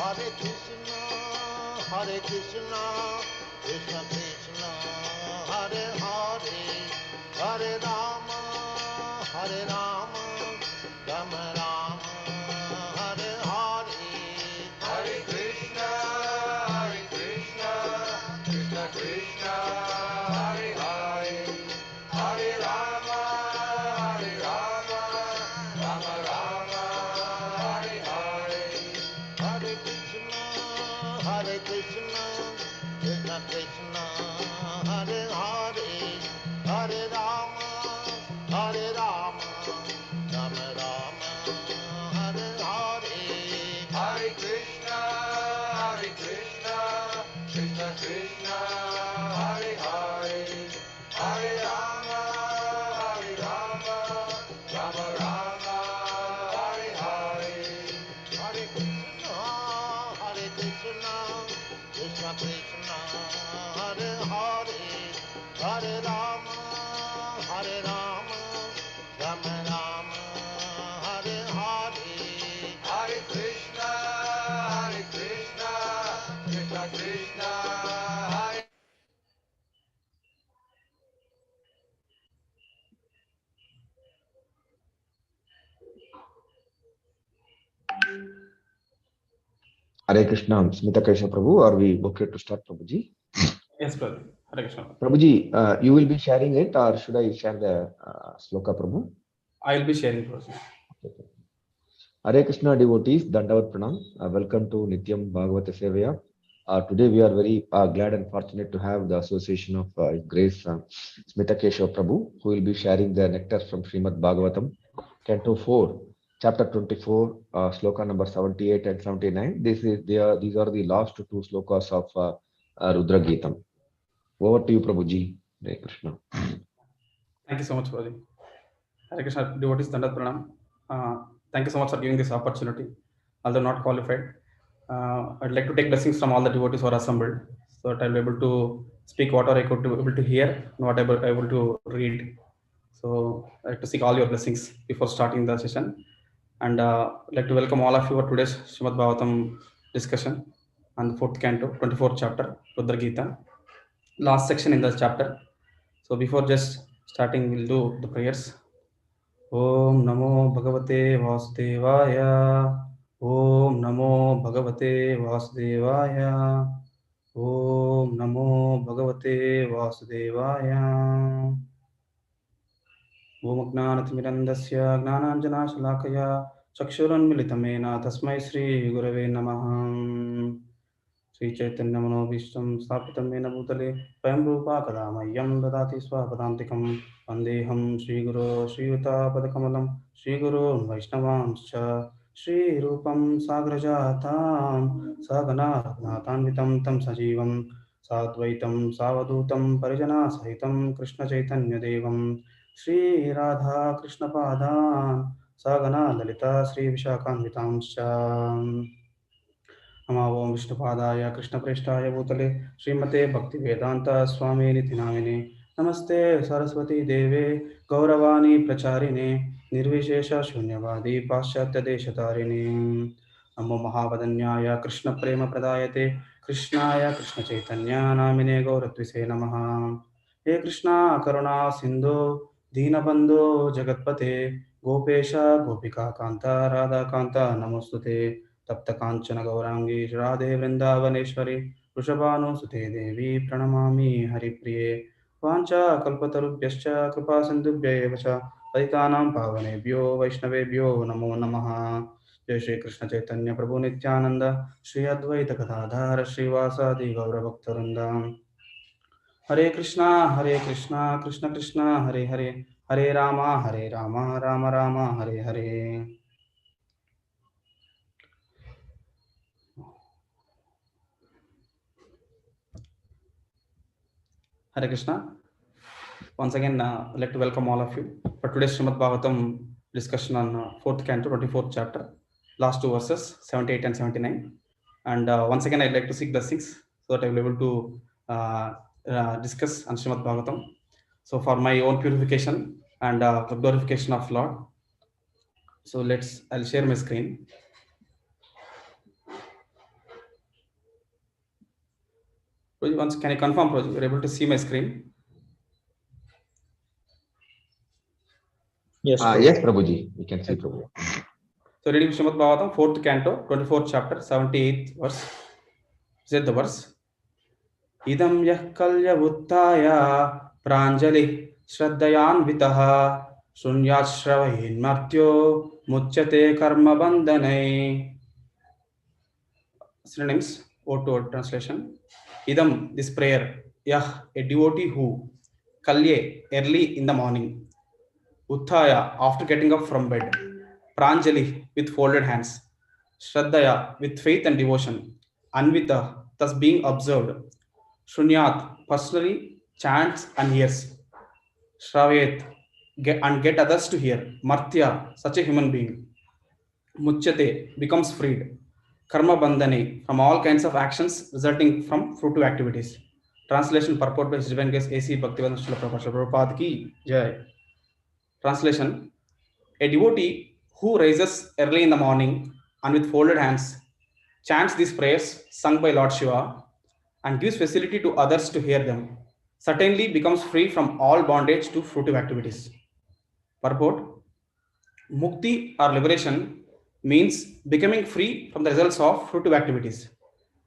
Hare Krishna, Krishna Krishna, Hare Hare, Hare Rama, Rama Rama, Hare Hare. Hare Krishna, Krishna Krishna, Hare Hare, Hare Rama, Rama Rama, Hare Hare. Hare Krishna, Krishna Krishna, Hare Hare, Hare Rama, Rama Rama, Hare Hare. Hare Krishna, Krishna Krishna, Hare Hare, Hare Rama, Rama Rama, Hare Hare. Hare Krishna, Krishna Krishna, Hare Hare, Hare Rama, Rama Rama, Hare Hare. Hare Krishna, Krishna Krishna, Hare. Hare Krishna, Smitha Keshav Prabhu. Are we okay to start, Prabhuji? Yes, brother. Hare Krishna. Prabhuji, you will be sharing it, or should I share the sloka, Prabhu? I will be sharing, Prabhuji. Okay. Hare Krishna devotees, Dandavat Pranam. Welcome to Nityam Bhagavata Sevaya. Today we are very glad and fortunate to have the association of Grace Smitha Keshav Prabhu, who will be sharing the nectar from Srimad Bhagavatam, Canto 4, Chapter 24, sloka number 78 and 79. These are the last two slokas of Rudra Geetam. Over to you, Prabhuji. Hare Krishna. Thank you so much, Prabhuji. Hare Krishna devotees, Dandavat Pranam. Thank you so much for giving this opportunity. Although not qualified, I'd like to take blessings from all the devotees who are assembled, so that I'll be able to speak whatever I could be able to hear, and whatever I able to read. So I like to seek all your blessings before starting the session. And I'd like to welcome all of you for today's Srimad Bhagavatam discussion on the 4th canto, 24th chapter, Rudra Gita. Last section in the chapter. So before just starting, we'll do the prayers. Om Namo Bhagavate Vasudevaya. Om Namo Bhagavate Vasudevaya. Om Namo Bhagavate Vasudevaya. Om Gnanathmirandasya Gnananjanashalakaya Chakshurunmilitamena Tasmai Shri Gurave Namaha. Sri Chaitanya Manobhishtam Sthapitam Mena Bhutale Swayam Rupa Kadamayyam Dadati Swapadantikam Vandeham Sri Guru Sri Yuta Padakamalam Sri Guru Vaishnavamscha Sri Rupam Sagrajatam Sagana Nathanvitam Tam Sajivam Sadvaitam Savadutam Parijana Sahitam Krishna Chaitanya Devam Sri Radha Krishna Padan Sagana Lalita Sri Vishakhanvitamscha नमो ओम विष्णुपादाय कृष्णप्रेष्ठाय भूतले श्रीमते भक्तिवेदांत स्वामी निति नामिने नमस्ते सरस्वती देवे गौरवाणी प्रचारिणे निर्विशेष शून्यवादी पाश्चात्य देशतारिणे नमो महावदन्याय कृष्ण प्रेम प्रदायते कृष्णाय कृष्ण चैतन्य नामिने गौरत्विसे नमः। हे कृष्णा करुणा सिंधु दीनबंधो जगत्पते गोपेश गोपिका कांता राधा कांता नमोस्तुते तप्त कांचन गौरांगी राधे वृंदावनेश्वरी वृषभानुसुते देवी प्रणमामि हरिप्रिये वाञ्छा कल्पतरुभ्यश्च कृपा सिन्धुभ्य एव च पतितानां पावनेभ्यो वैष्णवेभ्यो नमो नमः। जय श्री कृष्ण चैतन्य प्रभु नित्यानंद श्री अद्वैत गदाधर श्रीवासादि गौरभक्तवृंद। हरे Krishna Krishna Krishna Hare Hare Hare Ram Ram Ram Hare Hare. Hare Krishna. Once again, I'd like to welcome all of you for today's Srimad Bhagavatam discussion on 4th canto, 24th chapter, last two verses, 78 and 79. And once again, I'd like to seek blessings so that I will be able to discuss on Srimad Bhagavatam. So for my own purification and glorification of Lord. So I'll share my screen. Once, can you confirm, Prabhuji, you're able to see my screen? Yes, Yes, Prabhuji, we can see Prabhu. So reading Srimad Bhagavatam, 4th canto, 24th chapter, 78th verse. Said the verse. Idam yah kalya uttaya pranjali shraddhayanvitaha sunyat shravahin martyo muchyate karma bandhanai. Synonyms, word to word translation. Idam, this prayer. Yah, a devotee who. Kalye, early in the morning. Uttaya, after getting up from bed. Pranjali, with folded hands. Shraddhaya, with faith and devotion. Anvita, thus being observed. Shunyat, personally chants and hears. Shravayet, and get others to hear. Martya, such a human being. Muchyate, becomes freed. Karma bandhane, from all kinds of actions resulting from fruitive activities. Translation purport by His Divine Grace A.C. Bhaktivedanta Srila Prabhupada ki Jai. Translation: a devotee who rises early in the morning and with folded hands chants these prayers sung by Lord Shiva and gives facility to others to hear them, certainly becomes free from all bondage to fruitive activities. Purport: Mukti or liberation means becoming free from the results of fruitive activities.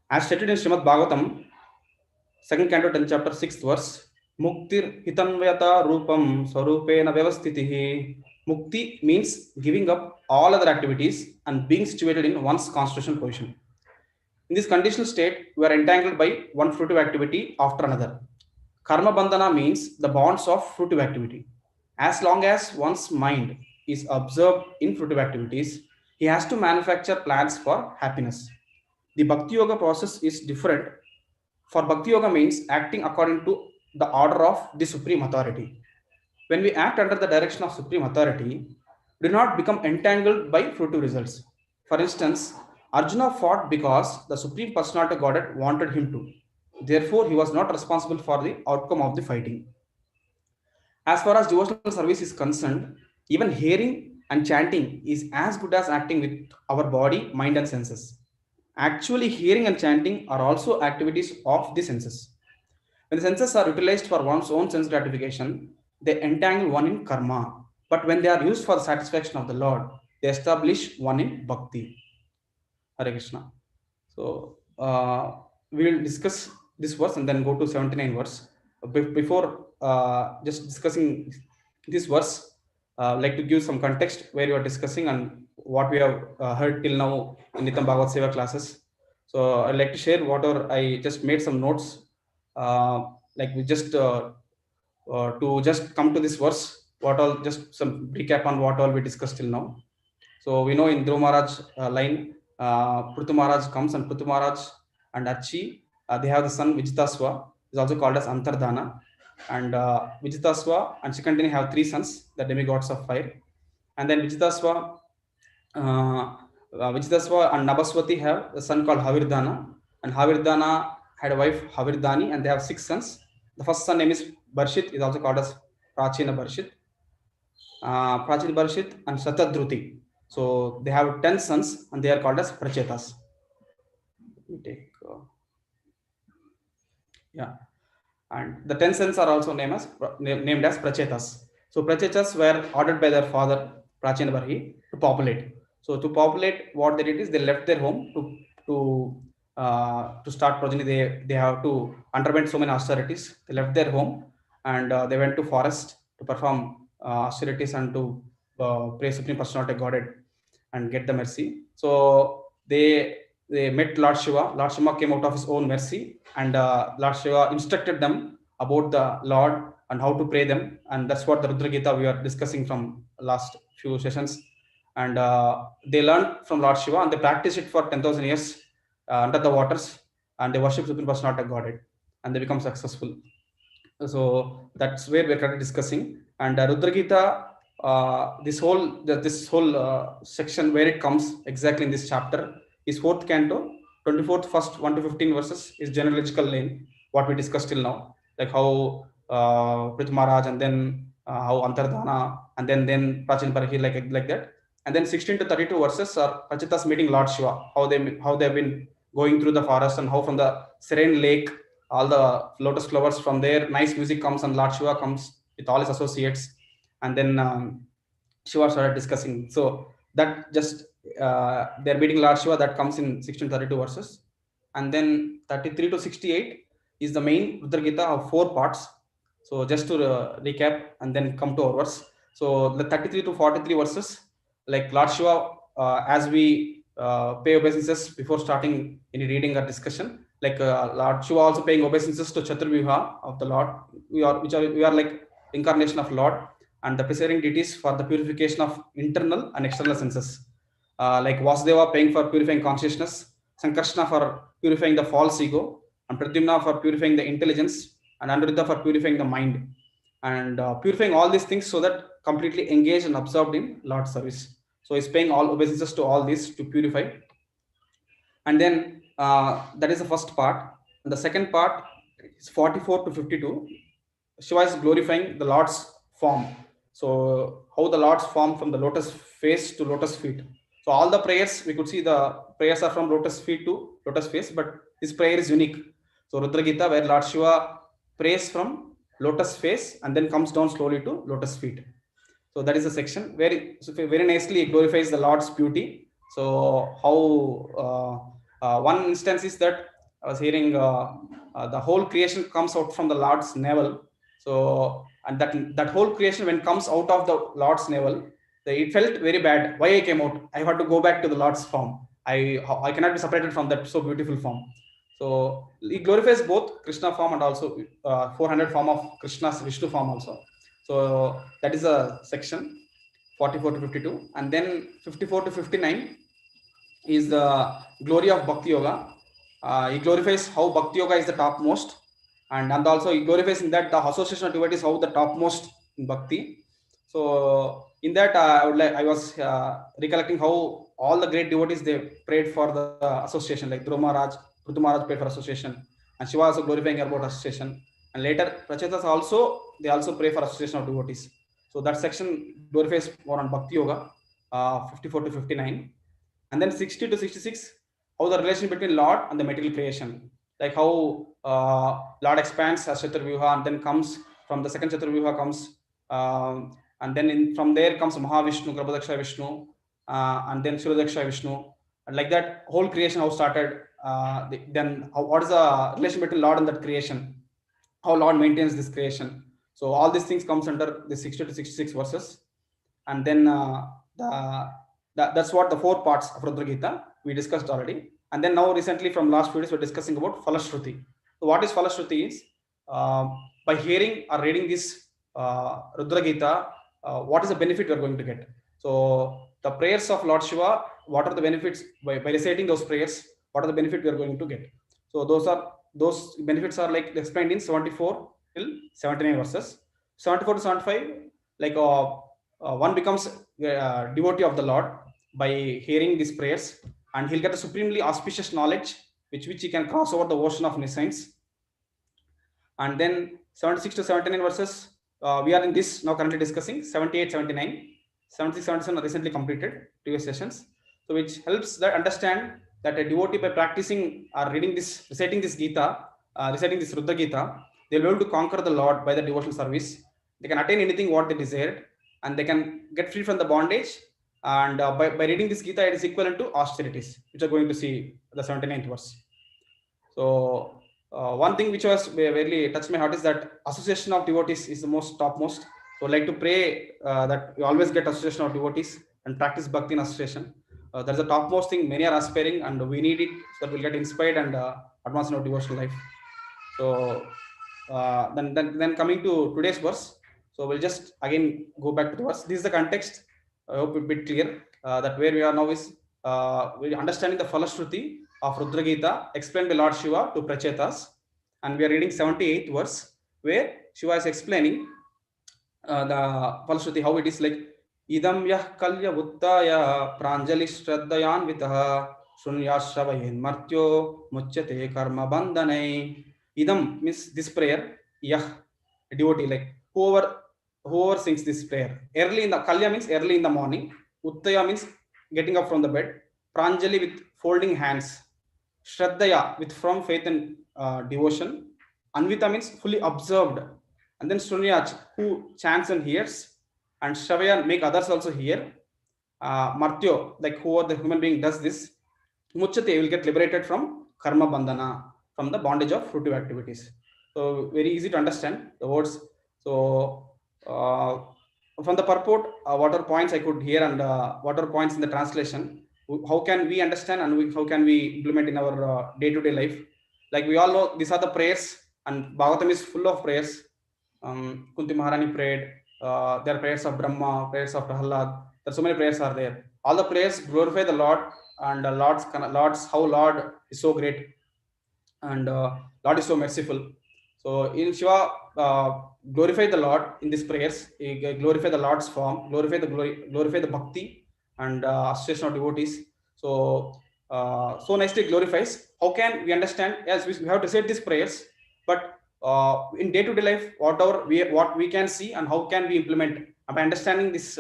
As stated in Srimad Bhagavatam, 2nd canto, 10th chapter, 6th verse, Muktir hitanvayata rupam swarupena vyavastitihi. Mukti means giving up all other activities and being situated in one's constitutional position. In this conditional state, we are entangled by one fruitive activity after another. Karma bandhana means the bonds of fruitive activity. As long as one's mind is observed in fruitive activities, he has to manufacture plans for happiness. The Bhakti Yoga process is different. For Bhakti Yoga means acting according to the order of the Supreme Authority. When we act under the direction of Supreme Authority, we do not become entangled by fruitive results. For instance, Arjuna fought because the Supreme Personality of Godhead wanted him to. Therefore, he was not responsible for the outcome of the fighting. As far as devotional service is concerned, even hearing and chanting is as good as acting with our body, mind, and senses. Actually, hearing and chanting are also activities of the senses. When the senses are utilized for one's own sense gratification, they entangle one in karma. But when they are used for the satisfaction of the Lord, they establish one in bhakti. Hare Krishna. So we will discuss this verse and then go to 79 verse. Before just discussing this verse, like to give some context where you are discussing and what we have heard till now in Nityam Bhagavad Seva classes. So I'd like to share whatever I just made some notes. Like we just to just come to this verse, what all, just some recap on what all we discussed till now. So we know in Dhruv Maharaj line, Prithu Maharaj comes, and Prithu Maharaj and Archi, they have the son Vijitaswa, is also called as Antardana. And Vijitaswa and Shikantini have 3 sons, the demigods of fire. And then Vijitaswa and Nabaswati have a son called Havirdhana, and Havirdhana had a wife Havirdhani, and they have 6 sons. The first son name is Barshit, is also called as Prachina Barshit. Prachina Barshit and Satadruti. So they have 10 sons and they are called as Prachetas. And the 10 sons are also named as Prachetas. So Prachetas were ordered by their father Prachina Barhi to populate. So to populate, what they did is they left their home to start progeny. They have to underwent so many austerities. They left their home and they went to forest to perform austerities and to pray Supreme Personality Godhead and get the mercy. So they met Lord Shiva. Lord Shiva came out of his own mercy, and Lord Shiva instructed them about the Lord and how to pray them. And that's what the Rudra Gita we are discussing from last few sessions. And they learned from Lord Shiva and they practiced it for 10,000 years under the waters, and they worship Supreme Personality Godhead, and they become successful. So that's where we're currently discussing. And Rudra Gita, this whole section where it comes exactly in this chapter is 4th canto, 24th first 1 to 15 verses is genealogical lane, what we discussed till now, like how Prithu Maharaj, and then how Antardhana, and then Prachin Parhi, like that. And then 16 to 32 verses are Prachitas meeting Lord Shiva, how they have been going through the forest, and how from the serene lake all the lotus flowers. From there, nice music comes, and Lord Shiva comes with all his associates, and then Shiva started discussing. So that just they're meeting Lord Shiva. That comes in 1632 verses, and then 33 to 68 is the main Rudra Gita of 4 parts. So just to recap and then come to our verse. So the 33 to 43 verses, like Lord Shiva, as we pay obeisances before starting any reading or discussion, like Lord Shiva also paying obeisances to Chaturvyuha of the Lord. We are like incarnation of Lord, and the presiding deities for the purification of internal and external senses. Like Vasudeva paying for purifying consciousness, Sankarshna for purifying the false ego, and Pradyumna for purifying the intelligence, and Anuruddha for purifying the mind, and purifying all these things so that completely engaged and absorbed in Lord's service. So he's paying all obeisances to all these to purify. And then that is the first part. And the second part is 44 to 52. Shiva is glorifying the Lord's form. So how the Lord's form from the lotus face to lotus feet. So all the prayers, we could see the prayers are from lotus feet to lotus face, but this prayer is unique. So Rudra Gita, where Lord Shiva prays from lotus face and then comes down slowly to lotus feet. So that is a section where very nicely it glorifies the Lord's beauty. So how one instance is that I was hearing the whole creation comes out from the Lord's navel. So and that whole creation when comes out of the Lord's navel, it felt very bad. Why I came out? I had to go back to the Lord's form. I cannot be separated from that so beautiful form. So it glorifies both Krishna form and also 400 form of Krishna's Vishnu form also. So that is a section 44 to 52, and then 54 to 59 is the glory of Bhakti Yoga. He glorifies how Bhakti Yoga is the topmost, and also he glorifies in that the association of devotees how the topmost in Bhakti. So in that I was recollecting how all the great devotees they prayed for the association, like Dhruva Maharaj, Prithu Maharaj prayed for association, and Shiva also glorifying about association. And later Prachetas also they also pray for association of devotees. So that section glorifies more on Bhakti Yoga, 54 to 59, and then 60 to 66 how the relation between Lord and the material creation, like how Lord expands as Chaturvyuha and then comes from the second Chaturvyuha comes, and then from there comes Mahavishnu, Garbhodaksha Vishnu, and then Shirodaksha Vishnu, and like that whole creation how started. Then what is the relation between Lord and that creation? How Lord maintains this creation. So all these things comes under the 60 to 66 verses, and then that's what the 4 parts of Rudra Gita we discussed already. And then now recently from last videos we're discussing about Falashruti. So what is Falashruti is by hearing or reading this Rudra Gita, what is the benefit we are going to get? So the prayers of Lord Shiva, what are the benefits by reciting those prayers? What are the benefit we are going to get? So those benefits are like explained in 74 till 79 verses. 74 to 75, like one becomes devotee of the Lord by hearing these prayers, and he'll get a supremely auspicious knowledge which he can cross over the ocean of nescience. And then 76 to 79 verses, we are in this now currently discussing 78, 79, 76, 77 are recently completed previous sessions. So which helps that understand that a devotee by practicing or reading this, reciting this Gita, reciting this Rudra Gita, they'll be able to conquer the Lord by the devotional service. They can attain anything what they desired, and they can get free from the bondage. And by reading this Gita, it is equivalent to austerities, which are going to see the 79th verse. So one thing which was really touched my heart is that association of devotees is the most topmost. So I'd like to pray that we always get association of devotees and practice bhakti in association. That's the topmost thing many are aspiring, and we need it so that we'll get inspired and advance in our devotional life. So then coming to today's verse, so we'll just again go back to the verse. This is the context. I hope it's a bit clear that where we are now is we're understanding the Falashruti of Rudra Gita explained by Lord Shiva to Prachetas, and we are reading 78th verse where Shiva is explaining the Falashruti, how it is like idam yah kalya vuttaya pranjali shraddhayan vitaha shunyashavayen martyo muchyate karma bandhanai. Idam means this prayer, yah, a devotee, like whoever sings this prayer early in the kalya means early in the morning, uttaya means getting up from the bed, pranjali with folding hands, shraddhaya with firm faith and devotion, Anvita means fully observed. And then Sunyach, who chants and hears. And Shavaya, make others also hear. Martyo, like who the human being does this. Muchate will get liberated from karma bandhana, from the bondage of fruitive activities. So very easy to understand the words. So from the purport, what are points I could hear and what are points in the translation? How can we understand and how can we implement in our day-to-day life? Like we all know, these are the prayers, and Bhagavatam is full of prayers. Kunti Maharani prayed. There are prayers of Brahma, prayers of Prahlad. There are so many prayers are there. All the prayers glorify the Lord, and Lord's how Lord is so great, and Lord is so merciful. So in Shiva, glorify the Lord in these prayers. Glorify the Lord's form, glorify the bhakti and association of devotees. So so nicely glorifies. How can we understand? Yes, we have to say these prayers, but in day-to-day life, what we can see and how can we implement? By understanding these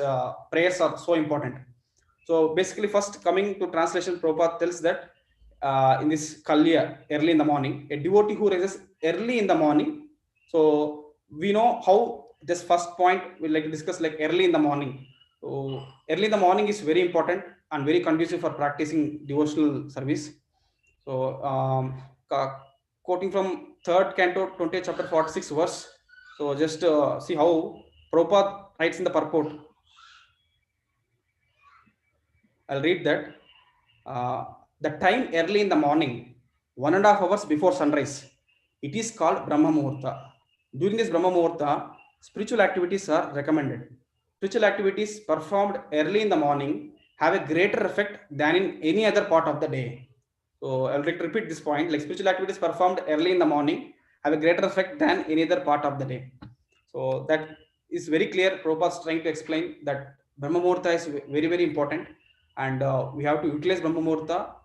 prayers are so important. So basically, first coming to translation, Prabhupada tells that in this Kalya, early in the morning, a devotee who raises early in the morning. So we know how this first point we like to discuss, like early in the morning. So early in the morning is very important and very conducive for practicing devotional service. So quoting from third canto, 20th chapter, 46 verse. So just see how Prabhupada writes in the purport. I'll read that. The time early in the morning, 1.5 hours before sunrise, it is called Brahma Muhurta. During this Brahma Muhurta, spiritual activities are recommended. Spiritual activities performed early in the morning have a greater effect than in any other part of the day. So I'll repeat this point, like spiritual activities performed early in the morning have a greater effect than any other part of the day. So that is very clear. Prabhupada is trying to explain that Brahma Muhurta is very, very important, and we have to utilize Brahma Muhurta,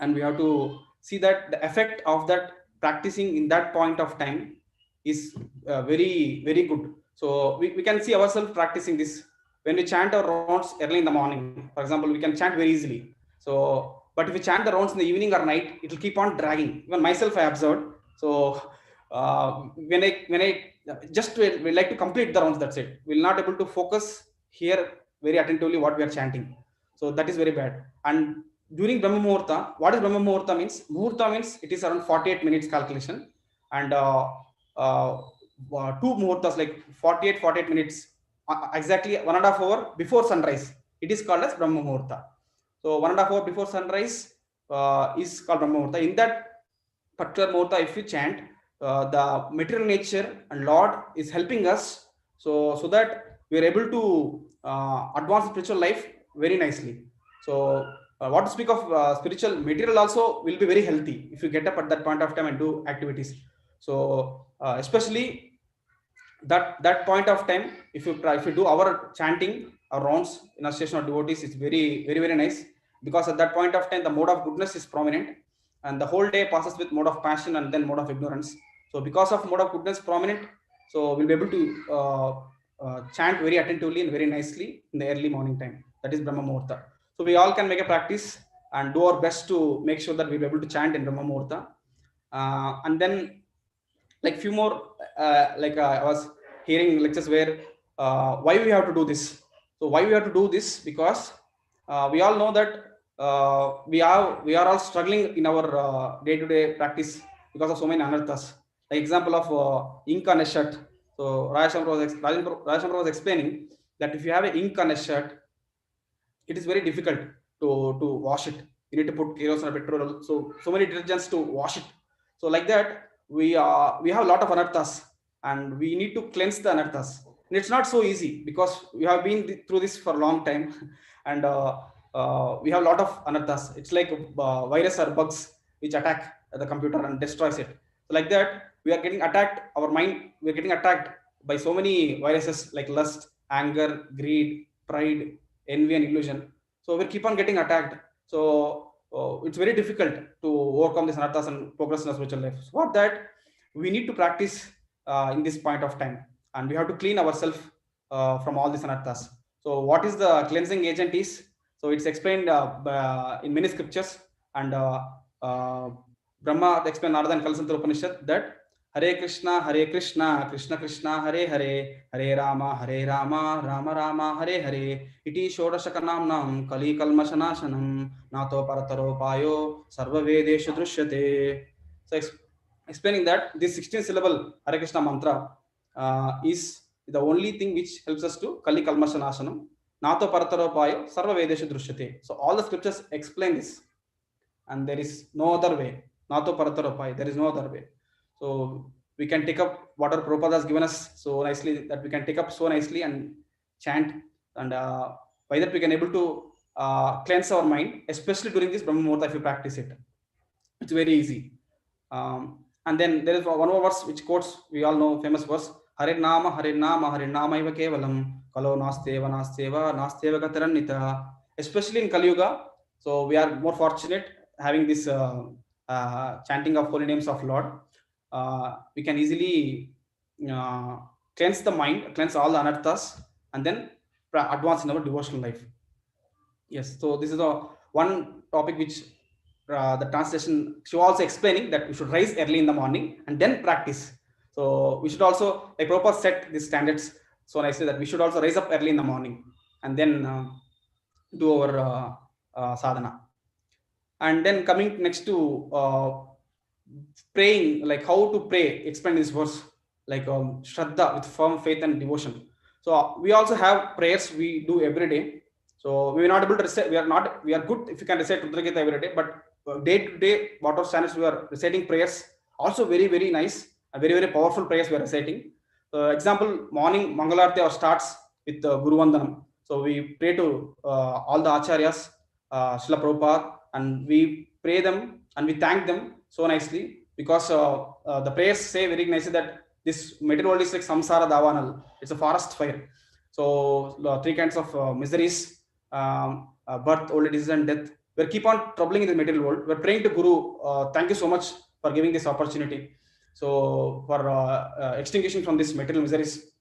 and we have to see that the effect of that practicing in that point of time is very, very good. So we can see ourselves practicing this when we chant our rounds early in the morning. For example, we can chant very easily. So but if we chant the rounds in the evening or night, it will keep on dragging. Even myself I observed. So when I just we like to complete the rounds, that's it. We'll not able to focus here very attentively what we are chanting. So that is very bad. And during Brahma Muhurta, what is Brahma Muhurta means? Muhurta means it is around 48 minutes calculation, and two Muhurtas like 48 minutes, exactly 1.5 hour before sunrise. It is called as Brahma Muhurta. So 1.5 hour before sunrise is called Brahma Muhurta. In that particular Muhurta, if you chant, the material nature and Lord is helping us, so that we are able to advance spiritual life very nicely. So what to speak of spiritual material also will be very healthy if you get up at that point of time and do activities. So especially that point of time, if you do our chanting, our rounds in association of devotees, it's very, very, very nice, because at that point of time the mode of goodness is prominent, and the whole day passes with mode of passion and then mode of ignorance. So because of mode of goodness prominent, so we'll be able to chant very attentively and very nicely in the early morning time. That is Brahma Muhurta. So we all can make a practice and do our best to make sure that we'll be able to chant in Brahma Muhurta. And then like few more, I was hearing lectures where why we have to do this. So why we have to do this? Because we all know that we are all struggling in our day-to-day practice because of so many anarthas. Like example of ink on a shirt. So Rajashamra was explaining that if you have an ink on a shirt, it is very difficult to wash it. You need to put kerosene or petrol, so many detergents to wash it. So like that, we have a lot of anarthas, and we need to cleanse the anarthas. And it's not so easy because we have been through this for a long time, and we have a lot of anarthas. It's like virus or bugs which attack the computer and destroys it. So like that, we are getting attacked. Our mind, we are getting attacked by so many viruses like lust, anger, greed, pride, envy, and illusion. So we keep on getting attacked. So it's very difficult to overcome this anarthas and progress in our spiritual life. So for that, we need to practice in this point of time, and we have to clean ourselves from all these anarthas. So what is the cleansing agent is? So it's explained in many scriptures, and Brahma explained Narada and Kalasantra Upanishad that Hare Krishna, Krishna Krishna, Hare Hare, Hare Rama, Rama Rama, Hare Hare. Iti Shodashakanamnam Kali Kalmashanashanam Nato Parataro Payo Sarva Vedeshu Drishyate. So explaining that this 16 syllable Hare Krishna mantra is the only thing which helps us to Kali Kalmashanashanam Nato Parataro Payo Sarva Vedeshu Drishyate. So all the scriptures explain this, and there is no other way. Nato Parataro Payo, there is no other way. So we can take up whatever Prabhupada has given us so nicely, that we can take up so nicely and chant, and by that we can able to cleanse our mind, especially during this Brahma Muhurta if you practice it. It's very easy. And then there is one more verse which quotes, we all know, famous verse, Hare Nama Iva Kevalam Kalo Nasteva Gatarannita. Especially in Kali Yuga, so we are more fortunate having this chanting of holy names of Lord. We can easily cleanse the mind, cleanse all the anarthas, and then advance in our devotional life. Yes, so this is the one topic which the translation, she was also explaining that we should rise early in the morning and then practice. So we should also, like Prabhupada set these standards so nicely, that we should also rise up early in the morning and then do our sadhana. And then coming next to praying, like how to pray, explain this verse, like Shraddha, with firm faith and devotion. So we also have prayers we do every day. So we are not able to recite, we are good if you can recite Rudra Gita every day, but day to day, whatever standards we are reciting prayers, also very, very nice, very, very powerful prayers we are reciting. Example, morning Mangalarti starts with Guru Vandanam. So we pray to all the Acharyas, Srila Prabhupada, and we pray them and we thank them so nicely, because the prayers say very nicely that this material world is like samsara davanal, it's a forest fire. So three kinds of miseries, birth, old age, disease, and death. We keep on troubling in the material world. We're praying to Guru. Thank you so much for giving this opportunity. So for extinguishing from this material miseries,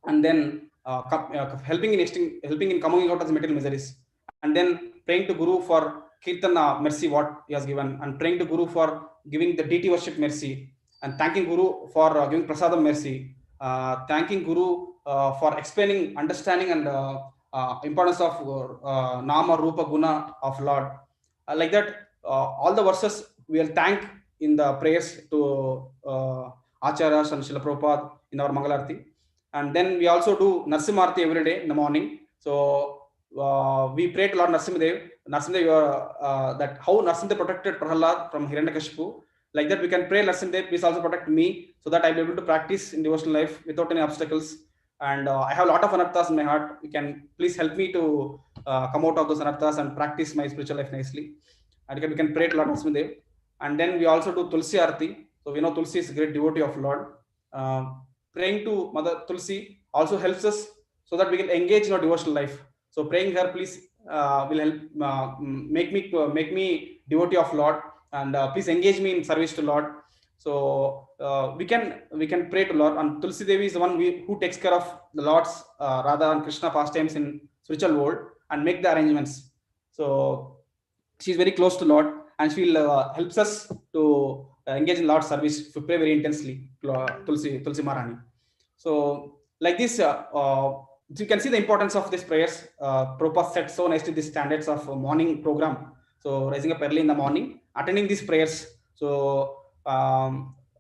and then helping in coming out of the material miseries, and then praying to Guru for Kirtana mercy what he has given, and praying to Guru for giving the deity worship mercy, and thanking Guru for giving prasadam mercy, thanking Guru for explaining, understanding, and importance of Nama, Rupa, Guna of Lord. Like that, all the verses we will thank in the prayers to Acharyas and Srila Prabhupada in our Mangalarti. And then we also do Narsimharti every day in the morning. So we pray to Lord Narsimhadev. Narsimhadev, that how Narsimhadev protected Prahalad from Hiranyakashipu. Like that, we can pray, Narsimhadev, please also protect me, so that I'll be able to practice in devotional life without any obstacles. And I have a lot of anarthas in my heart. You can please help me to come out of those anarthas and practice my spiritual life nicely. And we can pray to Lord Narsimhadev. And then we also do Tulsi Arati. So we know Tulsi is a great devotee of Lord. Praying to Mother Tulsi also helps us so that we can engage in our devotional life. So praying her, please, will help make me devotee of Lord, and please engage me in service to Lord. So we can pray to Lord, and Tulsi Devi is the one who takes care of the Lord's Radha and Krishna pastimes in spiritual world and make the arrangements. So she is very close to Lord, and she will helps us to engage in Lord's service to pray very intensely. Tulsi Maharani. So like this, you can see the importance of these prayers. Prabhupada set so nicely the standards of morning program. So rising up early in the morning, attending these prayers. So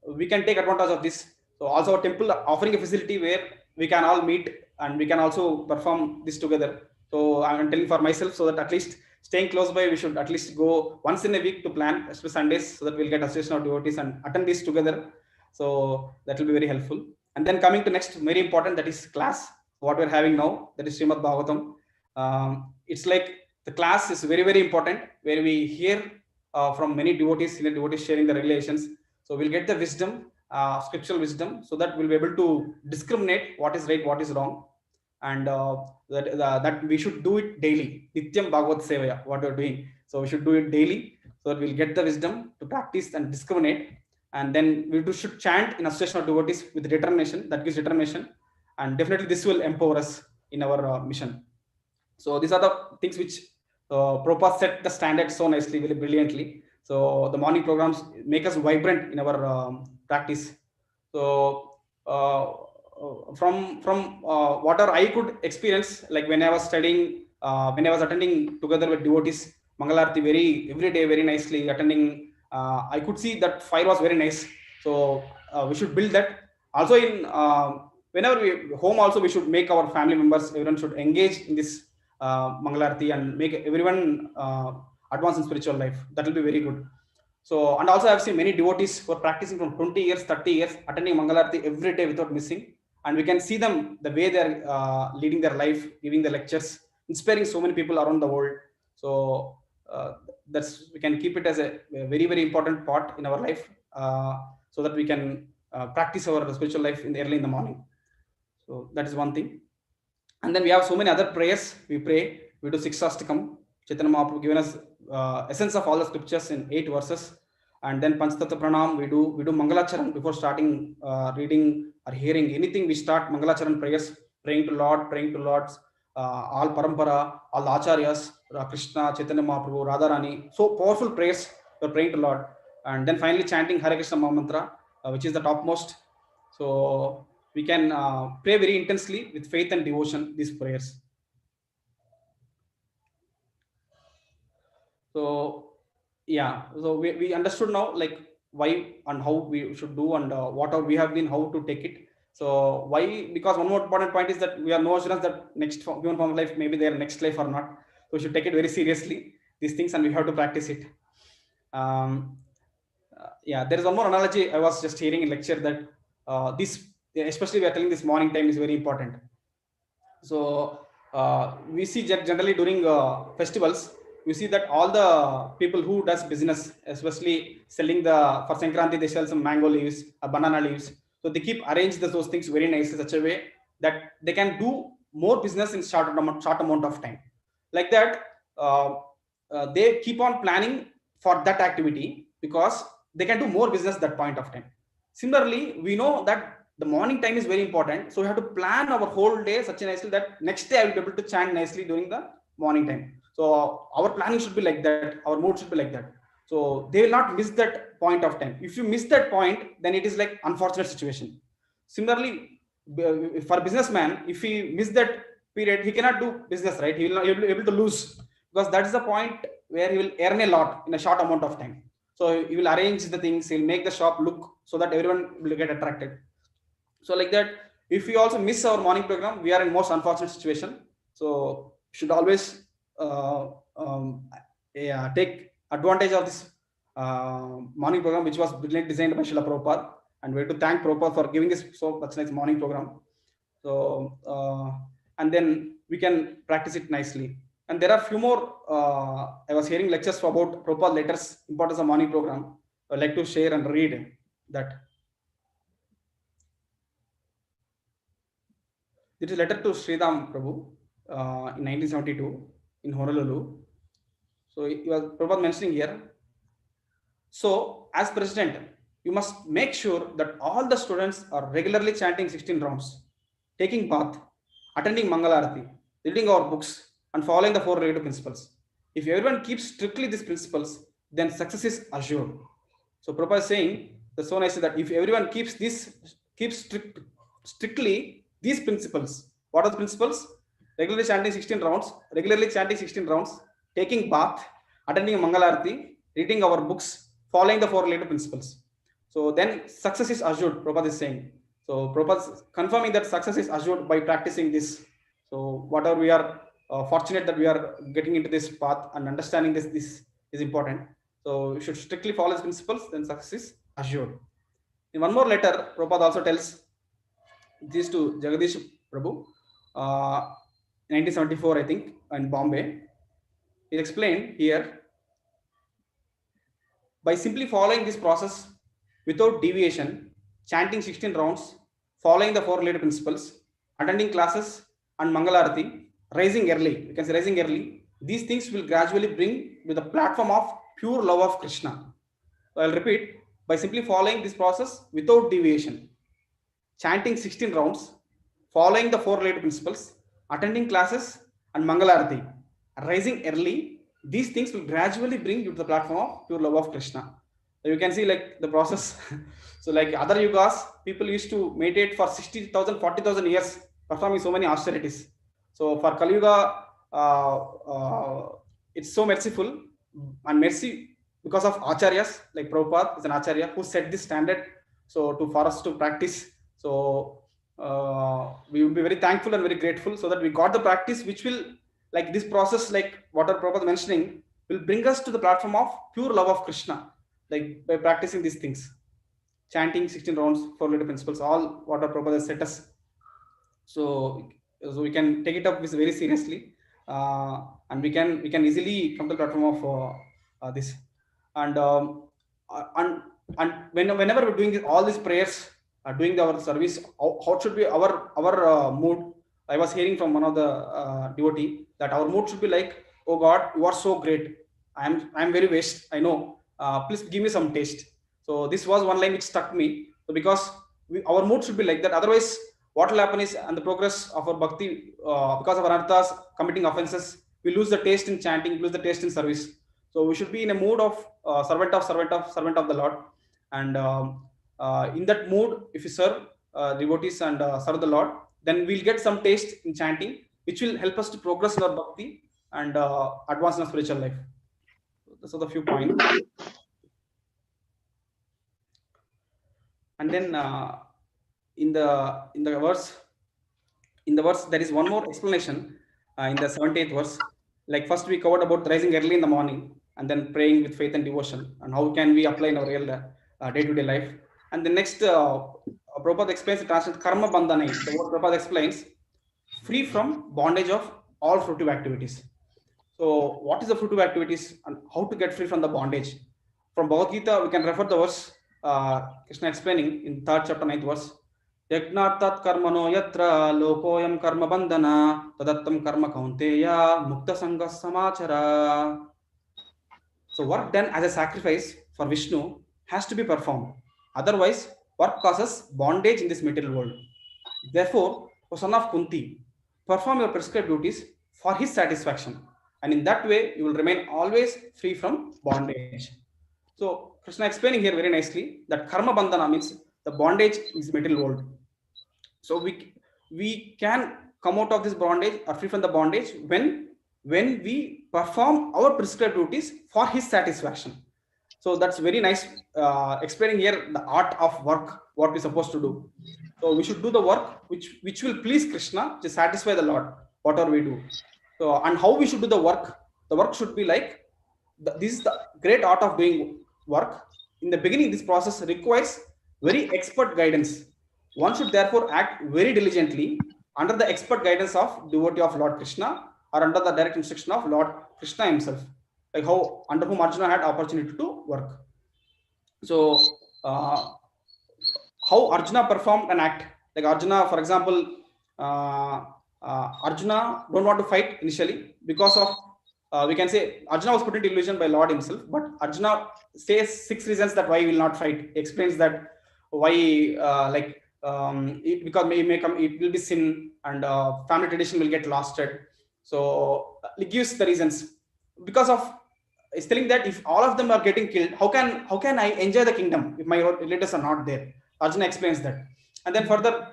we can take advantage of this. So also our temple offering a facility where we can all meet and we can also perform this together. So I'm telling for myself, so that at least staying close by, we should at least go once in a week to plan, especially Sundays, so that we'll get association of devotees and attend this together. So that will be very helpful. And then coming to next, very important, that is class, what we're having now, that is Srimad Bhagavatam. It's like the class is very, very important, where we hear from many devotees, senior devotees sharing the regulations. So we'll get the wisdom, scriptural wisdom, so that we'll be able to discriminate what is right, what is wrong. And that we should do it daily. Nityam Bhagavat Sevaya, what we're doing. So we should do it daily, so that we'll get the wisdom to practice and discriminate. And then we should chant in association of devotees with determination. That gives determination, and definitely this will empower us in our mission. So these are the things which Prabhupada set the standard so nicely, very brilliantly. So the morning programs make us vibrant in our practice. So from whatever I could experience, like when I was studying, when I was attending together with devotees Mangalarti every day very nicely attending, I could see that fire was very nice. So we should build that. Also in whenever we home also we should make our family members, everyone should engage in this Mangalarti and make everyone advance in spiritual life. That will be very good. So, and also I've seen many devotees who are practicing from 20 years, 30 years, attending Mangalarti every day without missing. And we can see them, the way they're leading their life, giving the lectures, inspiring so many people around the world. So that's, we can keep it as a very, very important part in our life, so that we can practice our spiritual life early in the morning. So that is one thing. And then we have so many other prayers we pray. We do Sixastakam. Chaitanya Mahaprabhu given us essence of all the scriptures in 8 verses. And then Panchatattva Pranam, we do Mangalacharan before starting reading or hearing anything. We start Mangalacharan prayers, praying to Lords, all Parampara, all the Acharyas, Krishna, Chaitanya Mahaprabhu, Radharani. So powerful prayers we're praying to Lord. And then finally chanting Hare Krishna Mahamantra, which is the topmost. So we can pray very intensely with faith and devotion these prayers. So yeah, so we understood now like why and how we should do, and what we have been, how to take it. So why? Because one more important point is that we have no assurance that next human form of life, maybe their next life or not. So we should take it very seriously, these things, and we have to practice it. Yeah, there is one more analogy I was just hearing in lecture, that this, especially we are telling this morning time, is very important. So we see generally during festivals, we see that all the people who does business, especially selling for Sankranti, they sell some mango leaves, banana leaves. So they keep arrange those things very nicely, such a way that they can do more business in short amount of time. Like that, they keep on planning for that activity because they can do more business at that point of time. Similarly, we know that the morning time is very important. So we have to plan our whole day such a nicely that next day I will be able to chant nicely during the morning time. So our planning should be like that. Our mood should be like that. So they will not miss that point of time. If you miss that point, then it is like unfortunate situation. Similarly, for a businessman, if he miss that period, he cannot do business, right? He will not be able to lose, because that is the point where he will earn a lot in a short amount of time. So he will arrange the things, he'll make the shop look so that everyone will get attracted. So like that, if we also miss our morning program, we are in most unfortunate situation. So should always take advantage of this morning program, which was brilliantly designed by Srila Prabhupada. And we have to thank Prabhupada for giving this so much nice morning program. So and then we can practice it nicely. And there are few more. I was hearing lectures about Prabhupada letters, importance of morning program. I'd like to share and read that. It is a letter to Sridham Prabhu in 1972 in Honolulu. So he was Prabhupada mentioning here. So as president, you must make sure that all the students are regularly chanting 16 rounds, taking bath, attending Mangalarati, reading our books, and following the 4 related principles. If everyone keeps strictly these principles, then success is assured. So Prabhupada is saying that's so nice that if everyone keeps strictly these principles. What are the principles? Regularly chanting 16 rounds, taking bath, attending Mangalarati, reading our books, following the 4 related principles. So then success is assured, Prabhupada is saying. So Prabhupada is confirming that success is assured by practicing this. So whatever we are fortunate that we are getting into this path and understanding this is important. So you should strictly follow these principles, then success is assured. In one more letter, Prabhupada also tells this to Jagadish Prabhu, 1974, I think, in Bombay. He explained here, by simply following this process without deviation, chanting 16 rounds, following the 4 related principles, attending classes and Mangalarati, rising early, these things will gradually bring to the platform of pure love of Krishna. So I'll repeat, by simply following this process without deviation, chanting 16 rounds, following the 4 related principles, attending classes and Mangalarati, rising early, these things will gradually bring you to the platform of pure love of Krishna. You can see like the process. So like other yugas, people used to meditate for 60,000, 40,000 years, performing so many austerities. So for Kali Yuga, it's so merciful, and mercy because of acharyas like Prabhupada is an acharya who set this standard. So to for us to practice. So we will be very thankful and very grateful, so that we got the practice which will, like this process, like what Prabhupada mentioning, will bring us to the platform of pure love of Krishna, like by practicing these things, chanting 16 rounds, 4 leader principles, all what our Prabhupada set us. So we can take it up with very seriously, and we can easily come to the platform of this. And whenever we're doing all these prayers, doing our service, how should be our mood? I was hearing from one of the devotee that our mood should be like, oh God, you are so great. I'm very waste, I know. Please give me some taste. So this was one line which stuck me. So because our mood should be like that. Otherwise, what will happen is, and the progress of our bhakti, because of our anarthas, committing offenses, we lose the taste in chanting, lose the taste in service. So we should be in a mood of servant of the Lord. And in that mood, if you serve devotees and serve the Lord, then we'll get some taste in chanting, which will help us to progress in our bhakti and advance in our spiritual life. Those are the few points. And then in the verse there is one more explanation in the 70th verse. Like first we covered about rising early in the morning and then praying with faith and devotion, and how can we apply in our real day-to-day life. And the next Prabhupada explains the translation karma bandhana. The word Prabhupada explains free from bondage of all fruitive activities. So what is the fruitive activities and how to get free from the bondage? From Bhagavad Gita, we can refer the verse Krishna explaining in 3rd chapter 9th verse. Yajnartat karmano yatra lokoyam karma bandhana tadattam karma kaunteya mukta sangha samachara. So work done as a sacrifice for Vishnu has to be performed. Otherwise, work causes bondage in this material world. Therefore, O son of Kunti, perform your prescribed duties for his satisfaction, and in that way you will remain always free from bondage. So Krishna explaining here very nicely that karma bandhana means the bondage in this material world. So we can come out of this bondage or free from the bondage when we perform our prescribed duties for his satisfaction. So that's very nice explaining here the art of work, what we're supposed to do. So we should do the work which will please Krishna, to satisfy the Lord, whatever we do. So, and how we should do the work should be like, this is the great art of doing work. In the beginning, this process requires very expert guidance. One should therefore act very diligently under the expert guidance of devotee of Lord Krishna, or under the direct instruction of Lord Krishna himself, like how under whom Arjuna had opportunity to work. So how Arjuna performed an act, like Arjuna, for example, Arjuna don't want to fight initially because of we can say Arjuna was put into illusion by Lord himself, but Arjuna says 6 reasons that why he will not fight. He explains that why because it will be sin, and family tradition will get lasted. So he gives the reasons, because of is telling that if all of them are getting killed, how can I enjoy the kingdom if my relatives are not there? Arjuna explains that. And then further,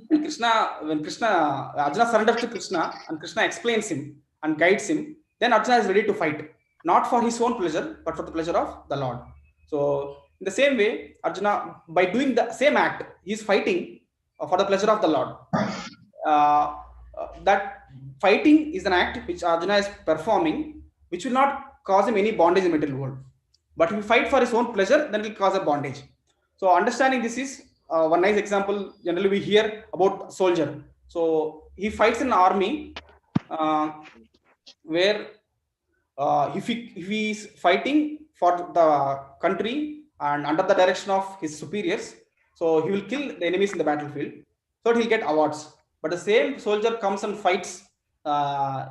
when Arjuna surrenders to Krishna and Krishna explains him and guides him, then Arjuna is ready to fight, not for his own pleasure, but for the pleasure of the Lord. So in the same way, Arjuna, by doing the same act, he is fighting for the pleasure of the Lord. That fighting is an act which Arjuna is performing, which will not cause him any bondage in the material world. But if he fight for his own pleasure, then it will cause a bondage. So understanding this is one nice example. Generally, we hear about soldier. So he fights in an army where if he is fighting for the country and under the direction of his superiors, so he will kill the enemies in the battlefield, so he'll get awards. But the same soldier comes and fights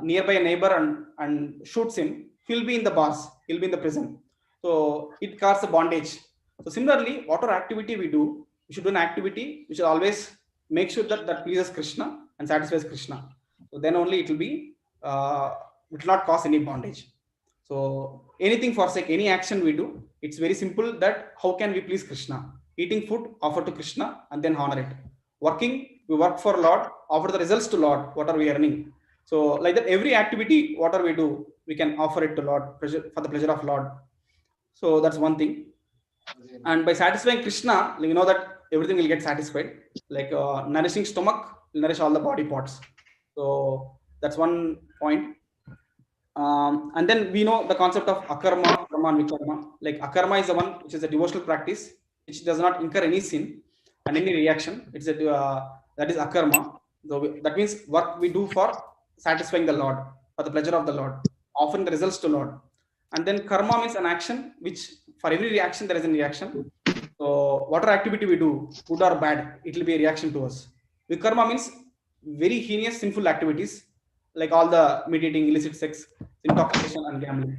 nearby a neighbor and shoots him, he'll be in the bars, he'll be in the prison. So it causes a bondage. So similarly, whatever activity we do, we should do an activity which will always make sure that pleases Krishna and satisfies Krishna. So then only it will be it will not cause any bondage. So anything forsake, any action we do, it's very simple that how can we please Krishna? Eating food, offer to Krishna and then honor it. Working, we work for Lord, offer the results to Lord, what are we earning? So like that, every activity, whatever we do, we can offer it to Lord for the pleasure of Lord. So that's one thing. And by satisfying Krishna, you know that everything will get satisfied. Like nourishing stomach will nourish all the body parts. So that's one point. And then we know the concept of akarma, karma, and vikarma. Like akarma is the one which is a devotional practice which does not incur any sin and any reaction. It's a that is akarma. So that means work we do for satisfying the Lord, for the pleasure of the Lord, offering the results to Lord. And then karma means an action which for every reaction there is a reaction. So whatever activity we do, good or bad, it will be a reaction to us. Vikarma means very heinous sinful activities like all the meditating, illicit sex, intoxication, and gambling.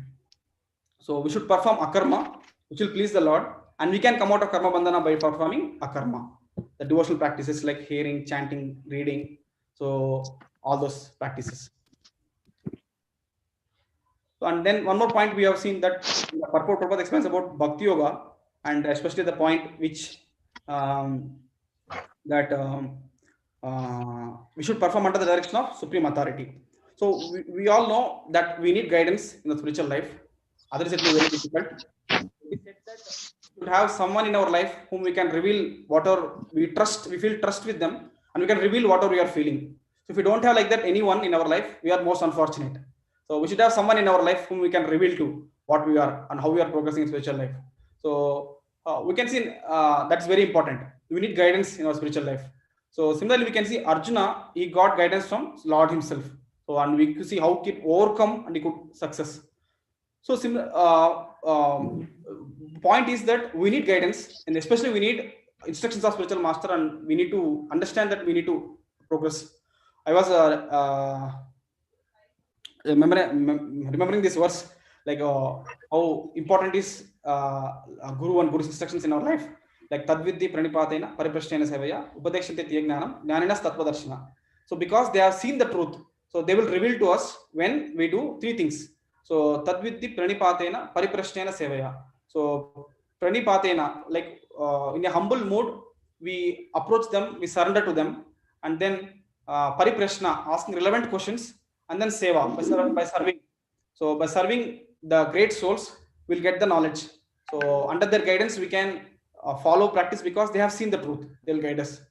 So we should perform akarma, which will please the Lord, and we can come out of karma bandhana by performing akarma, the devotional practices like hearing, chanting, reading. So all those practices. So, and then one more point we have seen that the purport Prabhupada explains about Bhakti Yoga, and especially the point which that we should perform under the direction of supreme authority. So we all know that we need guidance in the spiritual life. Otherwise, it will be very difficult. We said that we should have someone in our life whom we can reveal whatever we trust, we feel trust with them, and we can reveal whatever we are feeling. So if we don't have like that anyone in our life, we are most unfortunate. So we should have someone in our life whom we can reveal to what we are and how we are progressing in spiritual life. So we can see that's very important. We need guidance in our spiritual life. So similarly, we can see Arjuna, he got guidance from Lord himself. So and we could see how he could overcome and he could success. So similar point is that we need guidance, and especially we need instructions of spiritual master, and we need to understand that we need to progress. I was remembering this verse, like how important is Guru and Guru's instructions in our life. Like Tadvidhi Pranipatena Pariprashtena Sevaya Upadekshante Tyagnanam Jnaninas Tattvadarshana. So because they have seen the truth, so they will reveal to us when we do three things. So Tadvidhi Pranipatena Pariprashtena Sevaya. So Pranipatena, like in a humble mood, we approach them, we surrender to them, and then Pariprashna, asking relevant questions, and then Seva, by serving. So by serving the great souls, we'll get the knowledge. So under their guidance, we can follow practice because they have seen the truth. They'll guide us.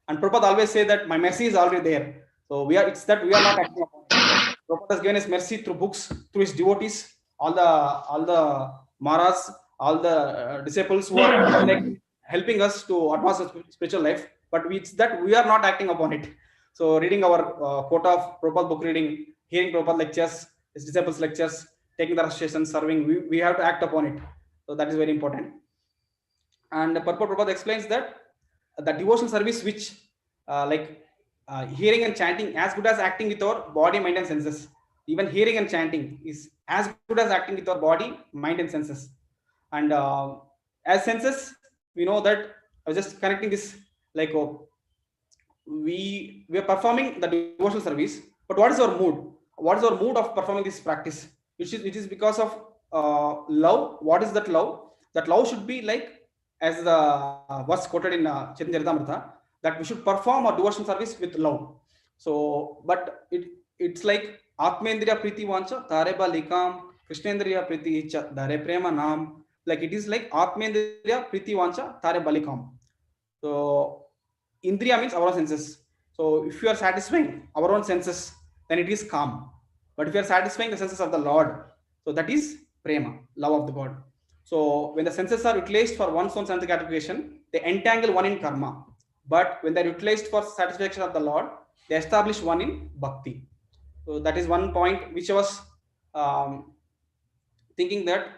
And Prabhupada always say that my mercy is already there. So it's that we are not acting upon it. Prabhupada has given his mercy through books, through his devotees, all the Maharaj, all the disciples who are like helping us to advance the spiritual life. But it's that we are not acting upon it. So reading our quote of Prabhupada book reading, hearing Prabhupada lectures, his disciples lectures, taking the registration, serving, we have to act upon it. So that is very important. And Purport Prabhupada explains that the devotional service which hearing and chanting as good as acting with our body, mind and senses. Even hearing and chanting is as good as acting with our body, mind and senses. And as senses, we know that I was just connecting this like we are performing the devotional service, but what is our mood? What is our mood of performing this practice? It is because of love. What is that love? That love should be like, as the verse quoted in Chaitanya Charitamrita, that we should perform our devotional service with love. So, but it's like Atmendriya Priti Vancha, Tare Balikam, Krishnendriya Priti Icha, Dare Prema Nam. Like it is like Atmendriya Priti Vancha, Tare Balikam. So, Indriya means our own senses. So, if you are satisfying our own senses, then it is calm. But if you are satisfying the senses of the Lord, so that is Prema, love of the God. So when the senses are utilized for one's own sense gratification, they entangle one in karma. But when they're utilized for satisfaction of the Lord, they establish one in bhakti. So that is one point which I was thinking that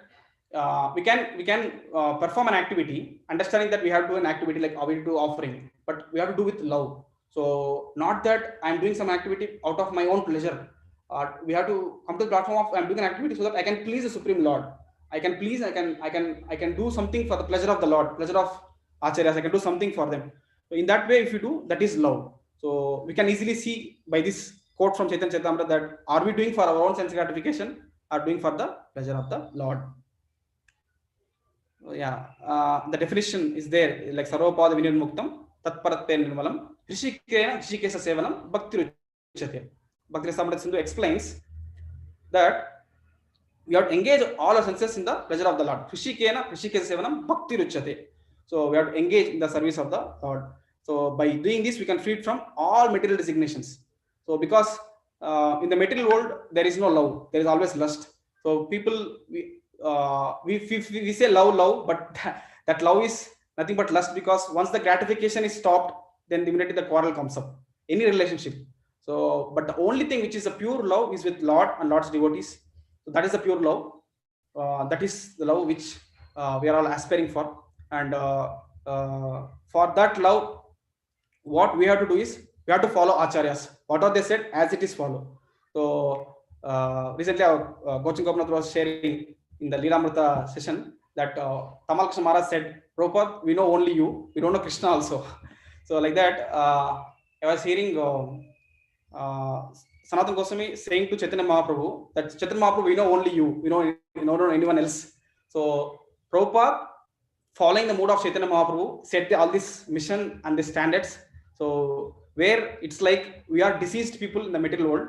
we can perform an activity, understanding that we have to do an activity like we do offering, but we have to do with love. So not that I'm doing some activity out of my own pleasure. We have to come to the platform of I'm doing an activity so that I can please the Supreme Lord. I can do something for the pleasure of the Lord, pleasure of acharyas. I can do something for them. So in that way, if you do, that is love. So we can easily see by this quote from Chaitanya Charitamrita that are we doing for our own sense gratification, are doing for the pleasure of the Lord. The definition is there, like sarvopada vinirmuktam tatparatve nirmalam hrishikesha sevanam bhakti ruchyate. Bhakti Rasamrita Sindhu explains that we have to engage all our senses in the pleasure of the Lord. Hrishikesha sevanam bhakti ruchyate. So we have to engage in the service of the Lord. So by doing this, we can free from all material designations. So because in the material world there is no love, there is always lust. So people we say love, but that love is nothing but lust, because once the gratification is stopped, then immediately the quarrel comes up, any relationship. So but the only thing which is a pure love is with Lord and Lord's devotees. So that is the pure love. That is the love which we are all aspiring for. And for that love, what we have to do is we have to follow acharyas. What are they said, as it is follow. So recently our Gochin Gopinath was sharing in the Leelamrita session that Tamal Krishna Maharaj said, Prabhupada, we know only you, we don't know Krishna also. So like that, I was hearing Sanatana Goswami saying to Chaitanya Mahaprabhu that Chaitanya Mahaprabhu, we know only you, we don't know anyone else. So Prabhupada, following the mood of Chaitanya Mahaprabhu, set all this mission and the standards. So where it's like we are diseased people in the material world,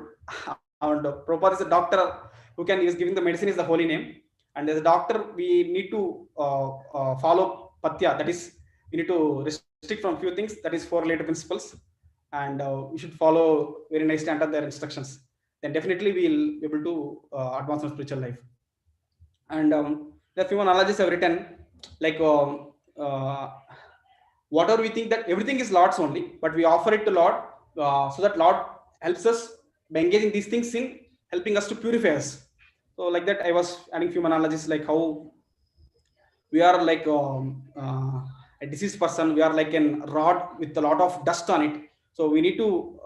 and Prabhupada is a doctor who is giving the medicine is the holy name. And as a doctor, we need to follow patya, that is, we need to restrict from few things, that is 4 related principles, and we should follow very nicely under their instructions. Then definitely we will be able to advance our spiritual life. And the few analogies have written, like whatever we think that everything is Lord's only, but we offer it to Lord, so that Lord helps us by engaging these things in helping us to purify us. So like that, I was adding few analogies, like how we are like a diseased person, we are like a rod with a lot of dust on it. So we need to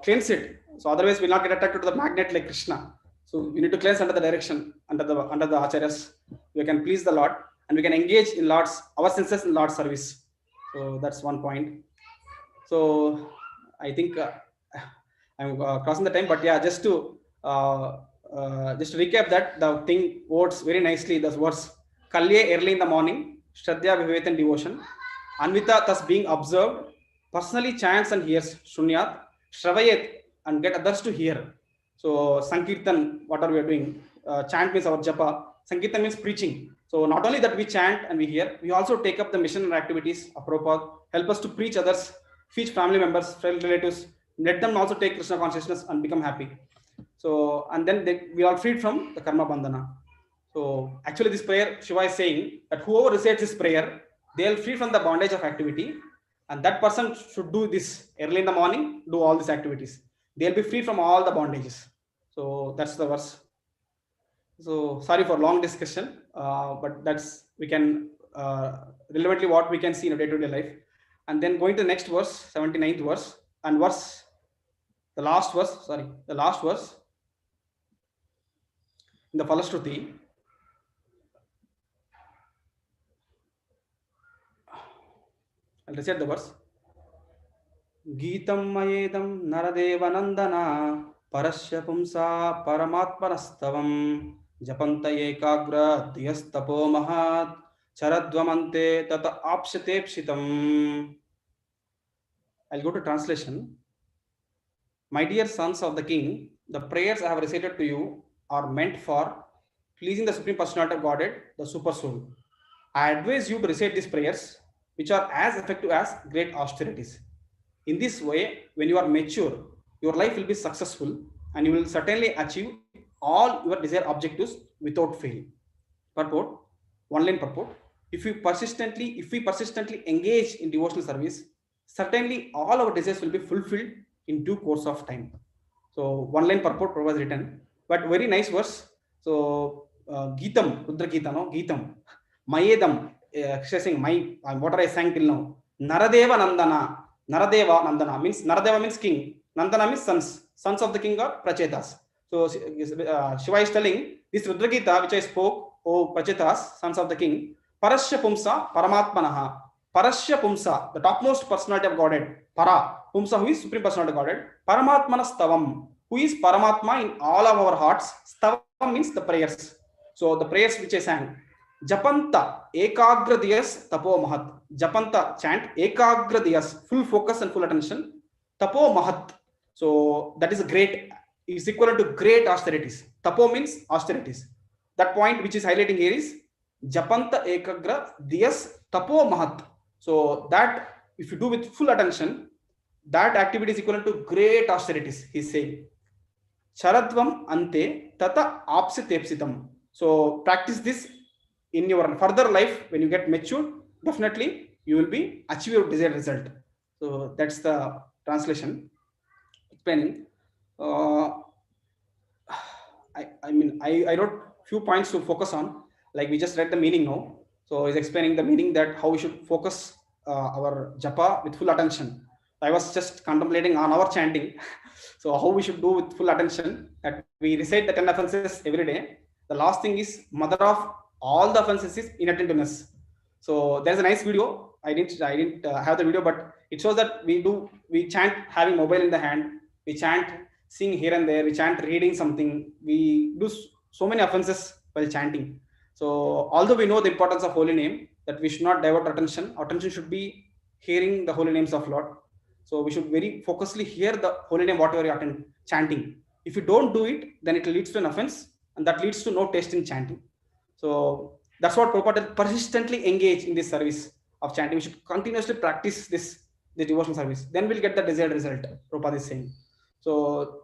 cleanse it. So otherwise we'll not get attracted to the magnet like Krishna. So we need to cleanse under the direction, under the acharyas. We can please the Lord, and we can engage in our senses in Lord's service. So that's one point. So I think I'm crossing the time, but yeah, just to recap that the thing words very nicely. The words Kalye early in the morning, Shraddha Vivet and devotion, Anvita thus being observed, personally chants and hears Shunyat, Shravayet and get others to hear. So Sankirtan, what are we doing? Chant means our japa, Sankirtan means preaching. So not only that we chant and we hear, we also take up the mission and activities apropos, help us to preach others, teach family members, friend relatives, let them also take Krishna consciousness and become happy. So and then we are freed from the karma bandhana. So actually this prayer, Shiva is saying that whoever recites this prayer, they will free from the bondage of activity, and that person should do this early in the morning, do all these activities. They'll be free from all the bondages. So that's the verse. So sorry for long discussion, but that's we can relevantly what we can see in a day-to-day life. And then going to the next verse, 79th verse, and the last verse in the Falashruti. I'll recite the verse. Geetam mayedam naradevanandana parasya pumsa paramatmanastavam japanta ekagra dyastapo mahat charadvamante tata apshatepshitam. I'll go to translation. My dear sons of the king, the prayers I have recited to you are meant for pleasing the Supreme Personality of Godhead, the Super Soul. I advise you to recite these prayers, which are as effective as great austerities. In this way, when you are mature, your life will be successful, and you will certainly achieve all your desired objectives without fail. Purport, one line purport. If we persistently engage in devotional service, certainly all our desires will be fulfilled in due course of time. So one line purport was written, but very nice verse. So Geetam, Rudra Geeta, no? Geetam, Mayedam, saying my, what I sang till now. Naradeva Nandana means, Naradeva means king, Nandana means sons of the king are Prachetas. So Shiva is telling this Rudra Geeta which I spoke, O Prachetas, sons of the king, Parasya Pumsa Paramatmanaha. Parasya Pumsa, the topmost personality of Godhead. Para, Pumsa, who is Supreme Personality of Godhead. Paramatmanastavam, who is Paramatma in all of our hearts. Stavam means the prayers. So the prayers which I sang, Japanta Ekagra Diyas Tapo Mahat. Japanta chant, Ekagra Diyas, full focus and full attention. Tapo Mahat. So that is a great, is equivalent to great austerities. Tapo means austerities. That point which is highlighting here is Japanta Ekagra Diyas Tapo Mahat. So that if you do with full attention, that activity is equivalent to great austerities, he's saying. Charadvam ante tata apsitepsitam. So practice this in your further life. When you get matured, definitely you will be achieve your desired result. So that's the translation explaining. I wrote few points to focus on. Like we just read the meaning now. So he's explaining the meaning that how we should focus our japa with full attention. I was just contemplating on our chanting. So how we should do with full attention, that we recite the 10 offenses every day. The last thing is mother of all the offenses is inattentiveness. So there's a nice video. I didn't have the video, but it shows that we chant having mobile in the hand, we chant seeing here and there, we chant reading something, we do so many offenses while chanting. So although we know the importance of holy name, that we should not divert attention, our attention should be hearing the holy names of Lord. So we should very focusedly hear the holy name whatever you are chanting. If you don't do it, then it leads to an offense, and that leads to no taste in chanting. So that's what Prabhupada persistently engage in this service of chanting. We should continuously practice the devotional service. Then we'll get the desired result, Prabhupada is saying. So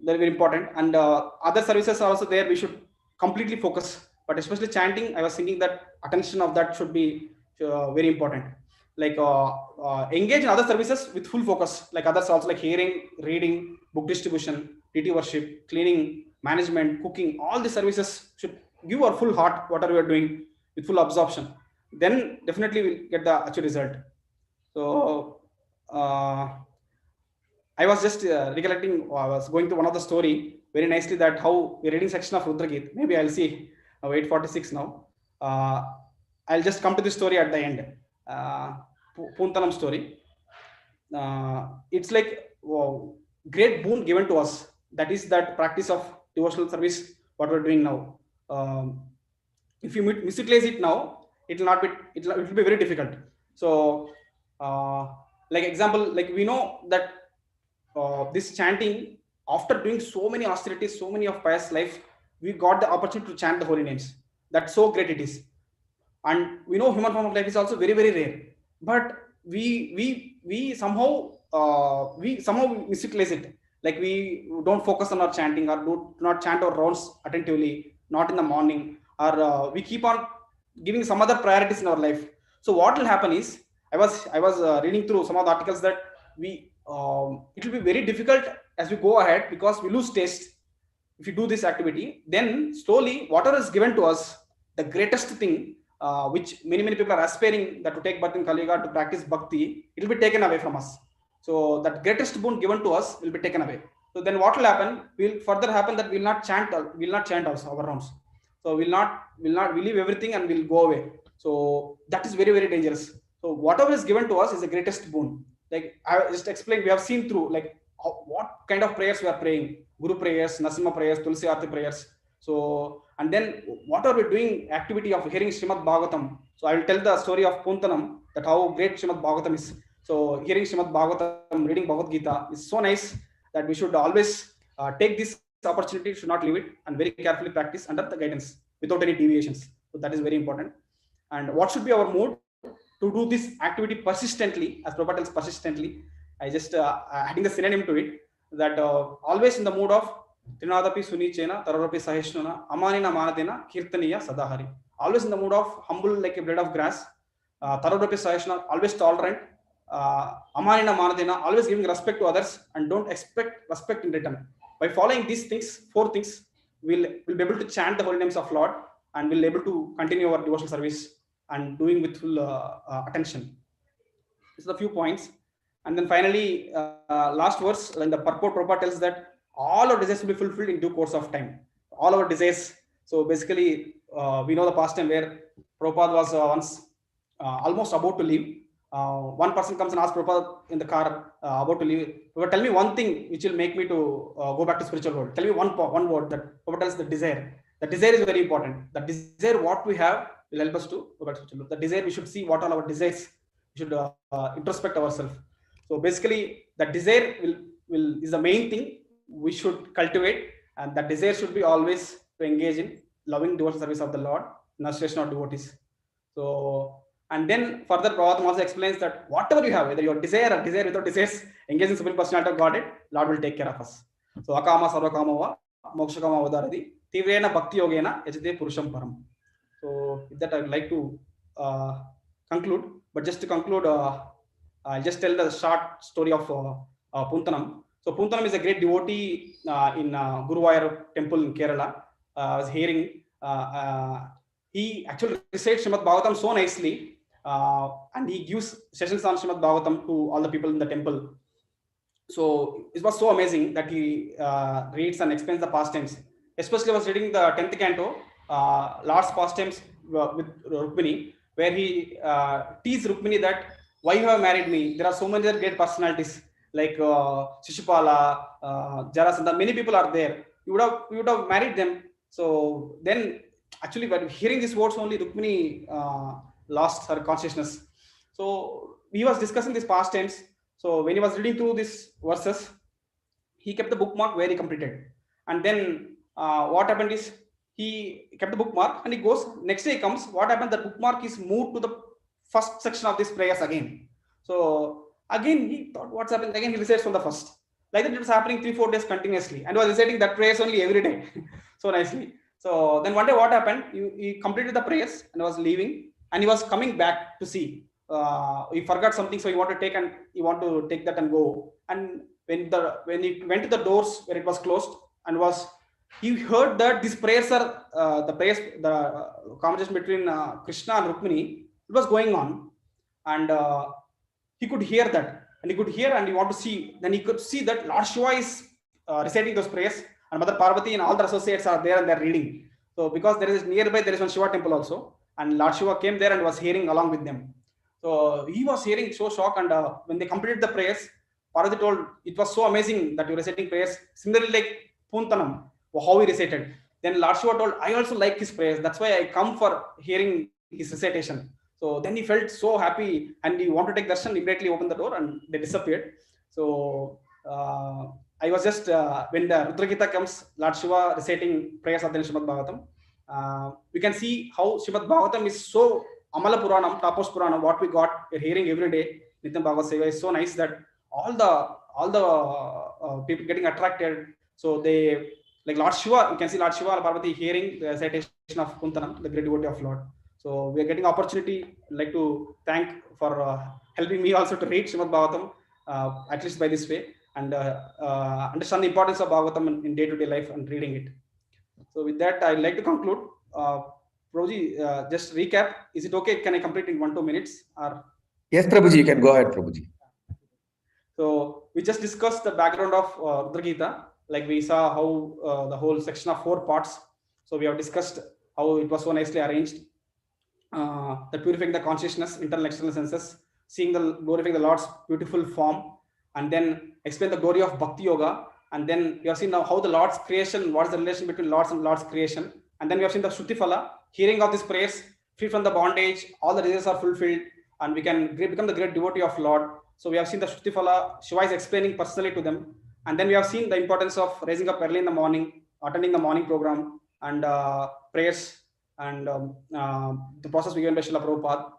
very, very important. And other services are also there. We should completely focus. But especially chanting, I was thinking that attention of that should be very important. Like engage in other services with full focus, like others also, like hearing, reading, book distribution, deity worship, cleaning, management, cooking. All the services should give our full heart, whatever we are doing, with full absorption. Then definitely we'll get the actual result. So I was just recollecting, I was going to one of the story very nicely, that how we're reading section of Rudragit. Maybe I'll see 846 now. I'll just come to this story at the end. Puntanam story. It's like great boon given to us. That is that practice of devotional service, what we're doing now. If you misutilize it now, it will not be. It will be very difficult. So, like example, like we know that this chanting, after doing so many austerities, so many of pious life, we got the opportunity to chant the holy names. That's so great it is. And we know human form of life is also very, very rare, but we somehow misutilize it. Like we don't focus on our chanting, or do not chant our rounds attentively, not in the morning, or we keep on giving some other priorities in our life. So what will happen is, I was reading through some of the articles that it will be very difficult as we go ahead, because we lose taste. If you do this activity, then slowly whatever is given to us, the greatest thing, which many people are aspiring, that to take birth in Kali Yuga, to practice bhakti, it will be taken away from us. So that greatest boon given to us will be taken away. So then what will happen? Will further happen that we will not chant also our rounds. So we leave everything and we'll go away. So that is very, very dangerous. So whatever is given to us is the greatest boon. Like I just explained, we have seen through like what kind of prayers we are praying: Guru prayers, Nasimha prayers, Tulsi Arti prayers. So, and then what are we doing? Activity of hearing Srimad Bhagavatam. So I will tell the story of Puntanam, that how great Srimad Bhagavatam is. So hearing Srimad Bhagavatam, reading Bhagavad Gita is so nice that we should always take this opportunity, should not leave it, and very carefully practice under the guidance without any deviations. So that is very important. And what should be our mood to do this activity persistently, as Prabhupada tells persistently? I just adding the synonym to it, that always in the mood of Trinadapi Sunichena, Tararopi Saheshnuna, Amanina Manadena, Kirtaniya Sadahari. Always in the mood of humble like a blade of grass, Tararopi Saheshnuna, always tolerant, Amanina Manadena, always giving respect to others and don't expect respect in return. By following these things, 4 things, we'll be able to chant the holy names of Lord, and we'll be able to continue our devotional service and doing with full attention. These are the few points. And then finally, last verse, when the purport Prabhupada tells that all our desires will be fulfilled in due course of time. All our desires. So basically, we know the past time where Prabhupada was once almost about to leave. one person comes and asks Prabhupada in the car about to leave, Prabhupada, tell me one thing which will make me to go back to spiritual world. Tell me one word that Prabhupada tells the desire. The desire is very important. The desire what we have will help us to go back to spiritual world. The desire, we should see what are our desires. We should introspect ourselves. So basically, the desire is the main thing we should cultivate, and that desire should be always to engage in loving devotional service of the Lord, illustration of devotees. So, and then further Prabhupada also explains that whatever you have, whether your desire or desire without desires, engage in Supreme Personality of Godhead, Lord will take care of us. So, akama sarvakama mokshakama udaradi tivrena bhakti yogena yajate purusham param. So, with that I would like to conclude. But just to conclude, I'll just tell the short story of Puntanam. So Puntanam is a great devotee in Guruvayur temple in Kerala. I was hearing he actually recites Srimad Bhagavatam so nicely, and he gives sessions on Srimad Bhagavatam to all the people in the temple. So it was so amazing that he reads and explains the pastimes. Especially I was reading the 10th canto, Lord's pastimes with Rukmini, where he teased Rukmini that why you have married me? There are so many other great personalities like Shishupala, Jarasandha. Many people are there. You would have married them. So then, actually, by hearing these words only, Rukmini lost her consciousness. So he was discussing these pastimes. So when he was reading through these verses, he kept the bookmark where he completed. And then what happened is he kept the bookmark and he goes. Next day he comes. What happened? The bookmark is moved to the first section of these prayers again. So again he thought, what's happening? Again he recites from the first. Like that it was happening 3-4 days continuously, and was reciting that prayers only every day, so nicely. So then one day what happened? He completed the prayers and was leaving, and he was coming back to see. He forgot something, so he wanted to take that and go. And when he went to the doors where it was closed and he heard that these prayers are the conversation between Krishna and Rukmini. It was going on, and he could hear that, and he wanted to see. Then he could see that Lord Shiva is reciting those prayers, and Mother Parvati and all the associates are there and they're reading. So because there is one Shiva temple also, and Lord Shiva came there and was hearing along with them. So he was hearing, so shocked, and when they completed the prayers, Parvati told, it was so amazing that you're reciting prayers similarly like Puntanam, how he recited. Then Lord Shiva told, I also like his prayers. That's why I come for hearing his recitation. So then he felt so happy and he wanted to take darshan, immediately opened the door and they disappeared. So I was just, when the Rudra Gita comes, Lord Shiva reciting prayers of the Srimad Bhagavatam, we can see how Srimad Bhagavatam is so Amala Puranam, Tapos Puranam, what we we're hearing every day. Nityam Bhagavad Seva is so nice that all the people getting attracted. So they, like Lord Shiva, you can see Lord Shiva and Parvati hearing the recitation of Puntanam, the great devotee of Lord. So we are getting opportunity. I'd like to thank for helping me also to read Srimad Bhagavatam, at least by this way, and understand the importance of Bhagavatam in day-to-day life and reading it. So with that, I'd like to conclude. Prabhuji, just recap. Is it okay? Can I complete in 1-2 minutes? Or yes, Prabhuji, you can go ahead, Prabhuji. So we just discussed the background of Rudra Gita. Like we saw how the whole section of 4 parts. So we have discussed how it was so nicely arranged. The purifying the consciousness, internal external senses, glorifying the Lord's beautiful form, and then explain the glory of Bhakti Yoga. And then we have seen now how the Lord's creation, what is the relation between Lord's and Lord's creation. And then we have seen the Shruti Phala, hearing of these prayers, free from the bondage, all the desires are fulfilled, and we can become the great devotee of Lord. So we have seen the Shruti Phala, Shiva is explaining personally to them. And then we have seen the importance of raising up early in the morning, attending the morning program, and prayers, and the process given by Srila Prabhupada.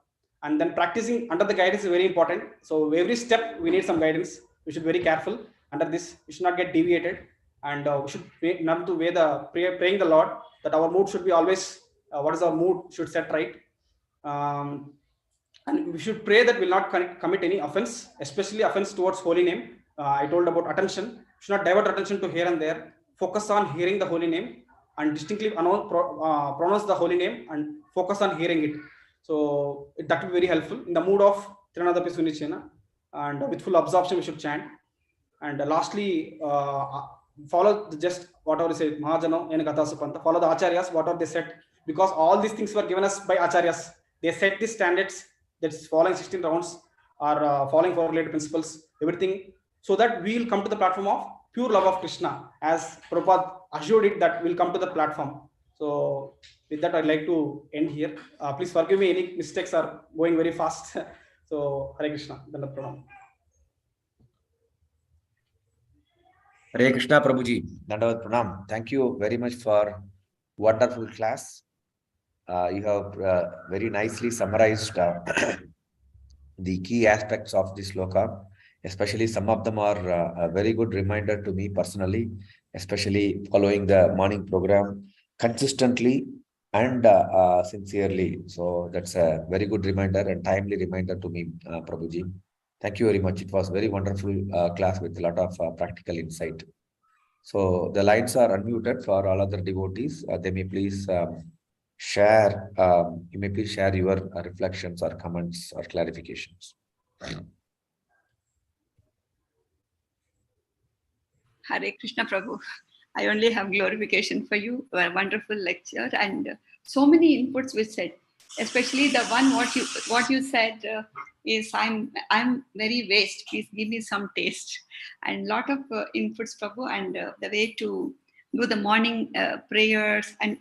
And then practicing under the guidance is very important. So every step we need some guidance. We should be very careful under this. We should not get deviated, and we should not to weigh the praying the Lord that our mood should be always what is our mood should set right. And we should pray that we will not commit any offense, especially offense towards holy name. I told about attention. We should not divert attention to here and there. Focus on hearing the holy name and distinctly pronounce the holy name and focus on hearing it. So that will be very helpful. In the mood of Trinadapi Sunichena, and with full absorption we should chant. And lastly, follow just whatever is said, Mahajano, Enagata Supanta, follow the Acharyas, whatever they said, because all these things were given us by Acharyas. They set the standards, that's following 16 rounds, or following for related principles, everything, so that we will come to the platform of pure love of Krishna, as Prabhupada assured it that we'll come to the platform. So with that, I'd like to end here. Please forgive me, any mistakes are going very fast. So Hare Krishna, Dandavat Pranam. Hare Krishna Prabhuji, Dandavat Pranam. Thank you very much for wonderful class. You have very nicely summarized the key aspects of this sloka. Especially some of them are a very good reminder to me personally, especially following the morning program consistently and sincerely. So that's a very good reminder and timely reminder to me, Prabhuji. Thank you very much. It was very wonderful class with a lot of practical insight. So the lines are unmuted for all other devotees. They may please share. You may please share your reflections or comments or clarifications. Hare Krishna Prabhu. I only have glorification for you. A wonderful lecture and so many inputs we said. Especially the one what you said is I'm very waste. Please give me some taste. And lot of inputs, Prabhu, and the way to do the morning prayers, and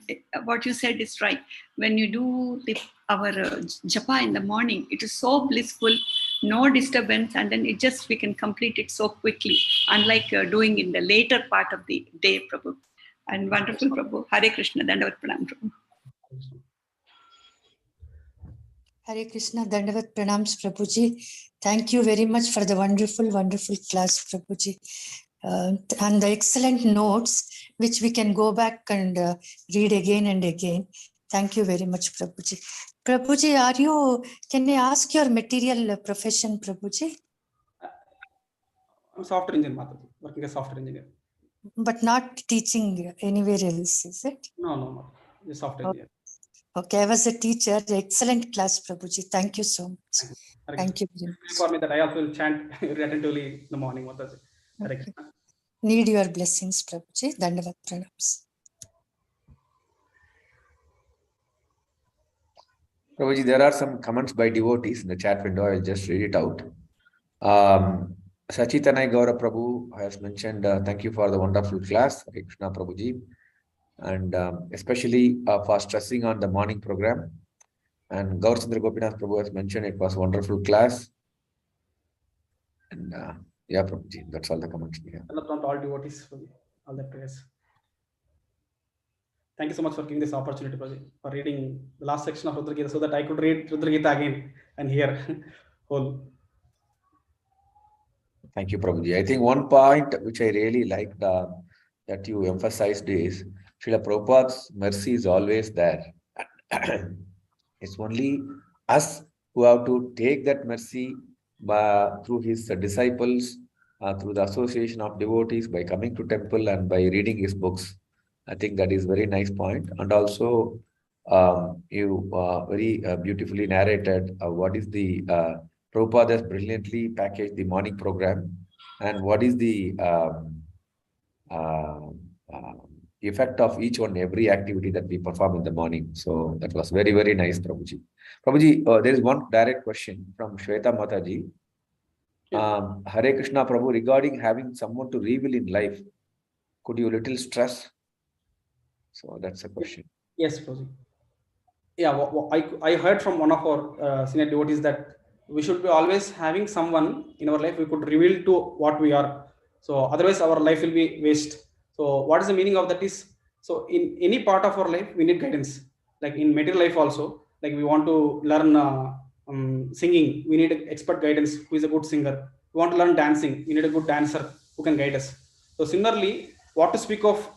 what you said is right. When you do our japa in the morning, it is so blissful, no disturbance, and then we can complete it so quickly, unlike doing in the later part of the day, Prabhu. And wonderful, Prabhu. Hare Krishna, Dandavat Pranam, Prabhu. Hare Krishna, Dandavat Pranams, Prabhuji. Thank you very much for the wonderful class, Prabhuji. And the excellent notes, which we can go back and read again and again. Thank you very much, Prabhuji. Prabhuji, can I ask your material profession, Prabhuji? I'm software engineer, Mataji, working as software engineer. But not teaching anywhere else, is it? No. Just software engineer. Okay, I was a teacher. Excellent class, Prabhuji. Thank you so much. Thank you very much. For me that I also will chant attentively in the morning. Mataji. Hare Krishna. Need your blessings, Prabhuji. Dandavat Pranams. Prabhuji, there are some comments by devotees in the chat window. I will just read it out. Sachitanai Gaura Prabhu has mentioned, thank you for the wonderful class, Hare Krishna Prabhuji, and especially for stressing on the morning program. And Gaur Chandra Gopinath Prabhu has mentioned it was a wonderful class. And yeah, Prabhuji, that's all the comments we have. And all devotees for all the prayers. Thank you so much for giving this opportunity, Prabhuji, for reading the last section of Rudra Gita so that I could read Rudra Gita again and hear whole. Thank you, Prabhuji. I think one point which I really liked that you emphasized is Srila Prabhupada's mercy is always there. It's only us who have to take that mercy through his disciples, through the association of devotees, by coming to temple and by reading his books. I think that is a very nice point. And also, you very beautifully narrated what is the Prabhupada has brilliantly packaged the morning program and what is the effect of each one, every activity that we perform in the morning. So that was very, very nice, Prabhuji. Prabhuji, there is one direct question from Shweta Mataji. Hare Krishna Prabhu, regarding having someone to reveal in life, could you little stress? So that's a question. Yes, Prabhuji. Yeah, I heard from one of our senior devotees that we should be always having someone in our life we could reveal to what we are. So otherwise our life will be waste. So what is the meaning of that is, so in any part of our life, we need guidance. Like in material life also, like we want to learn singing, we need expert guidance who is a good singer. We want to learn dancing, we need a good dancer who can guide us. So similarly, what to speak of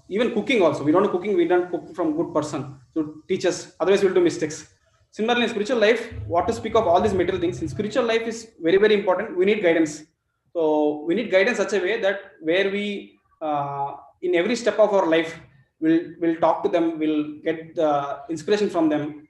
even cooking also, we don't know cooking, we don't cook from good person to teach us, otherwise we'll do mistakes. Similarly, in spiritual life, what to speak of all these material things, in spiritual life is very, very important. We need guidance. So we need guidance such a way that where we, in every step of our life, we'll talk to them, we'll get the inspiration from them.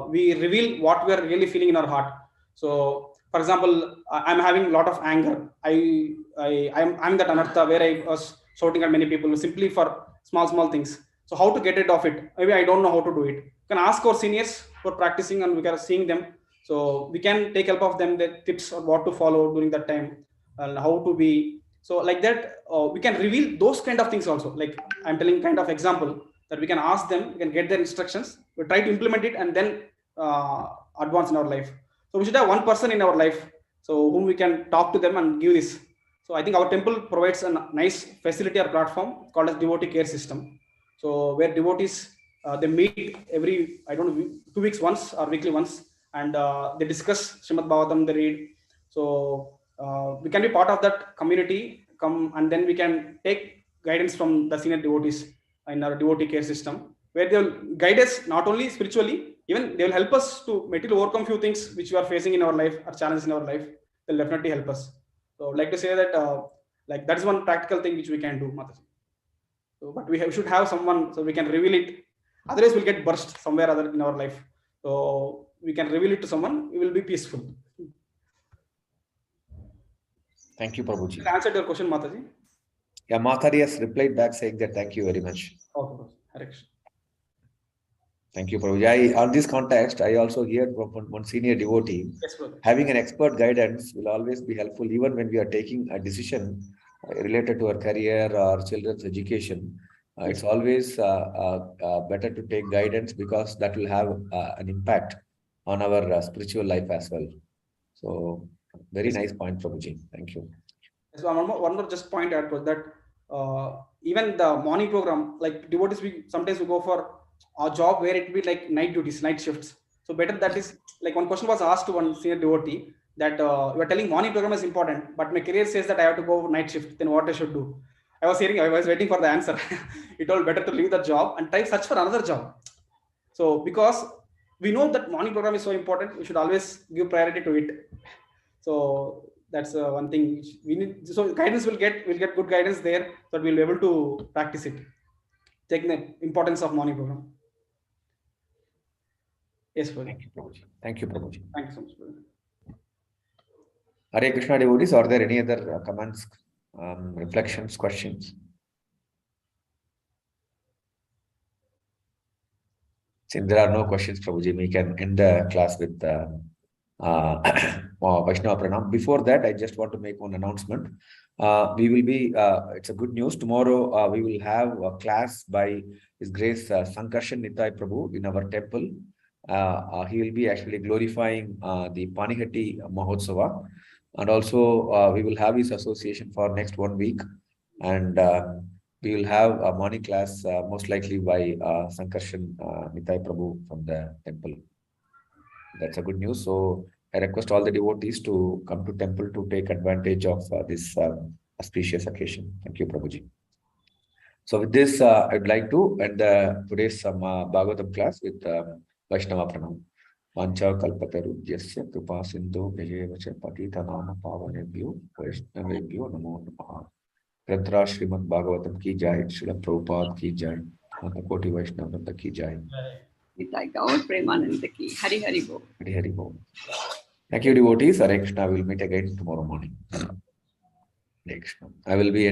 We reveal what we are really feeling in our heart. So, for example, I'm having a lot of anger. I'm that anartha where I was shouting at many people simply for small things. So how to get rid of it? Maybe I don't know how to do it. You can ask our seniors for practicing and we are seeing them. So we can take help of them, the tips on what to follow during that time and how to be. So like that, we can reveal those kind of things also. Like I'm telling kind of example that we can ask them, we can get their instructions, we try to implement it, and then advance in our life. So we should have one person in our life, so whom we can talk to them and give this. So I think our temple provides a nice facility or platform called as devotee care system. So where devotees they meet every 2 weeks once or weekly once, and they discuss Srimad Bhagavatam, they read. So we can be part of that community, come, and then we can take guidance from the senior devotees in our devotee care system, where they'll guide us not only spiritually, even they'll help us to materially overcome few things which we are facing in our life or challenges in our life. They'll definitely help us. So I'd like to say that like that is one practical thing which we can do, Mataji. So, but we should have someone so we can reveal it. Otherwise, we'll get burst somewhere other in our life. So we can reveal it to someone. We will be peaceful. Thank you, Prabhuji. I answered your question, Mataji. Yeah, Matari has replied back saying that thank you very much. Okay, Hare Krishna. Thank you, Prabhuji. On this context, I also heard from one senior devotee, Yes, brother. having an expert guidance will always be helpful, even when we are taking a decision related to our career or children's education. It's always better to take guidance because that will have an impact on our spiritual life as well. So, very nice point, Prabhuji. Thank you. So one more just point out was that even the morning program, like devotees, sometimes we go for a job where it be like night duties, night shifts. So better that is like one question was asked to one senior devotee that you are telling morning program is important, but my career says that I have to go night shift. Then what I should do? I was waiting for the answer. He told better to leave the job and try search for another job. So because we know that morning program is so important, we should always give priority to it. So that's one thing which we need. So guidance we'll get good guidance there, so that we'll be able to practice it. Take the importance of morning program. Yes, Prabhuji. Thank you, Prabhuji. Thank you, Prabhuji. Thank you so much, Prabhuji. Hare Krishna devotees, are there any other comments, reflections, questions? Since there are no questions, Prabhuji, we can end the class with Vaishnava Pranam. Before that, I just want to make one announcement. We will be, it's a good news. Tomorrow, we will have a class by His Grace Sankarshan Nitai Prabhu in our temple. He will be actually glorifying the Panihati Mahotsava. And also, we will have his association for next 1 week. And we will have a morning class, most likely by Sankarshan Nitai Prabhu from the temple. That's a good news. So I request all the devotees to come to temple to take advantage of this auspicious occasion. Thank you, Prabhuji. So with this, I'd like to end today's Bhagavatam class with Vaishnava Pranam. Pancha kalpatarujyasya kripa sindhu bhajeva patita nama pavanebhyo vaishnavebhyo namo namaha. Grantha Srimad Bhagavatam ki jai, Srila Prabhupada ki jai, Mata Koti Vaishnava ki jai. Nitai Gaur Premananda ki. Hari Hari Bo. Hari Hari Bo. Thank you, devotees. Hare Krishna. We'll meet again tomorrow morning. Hare Krishna. I will be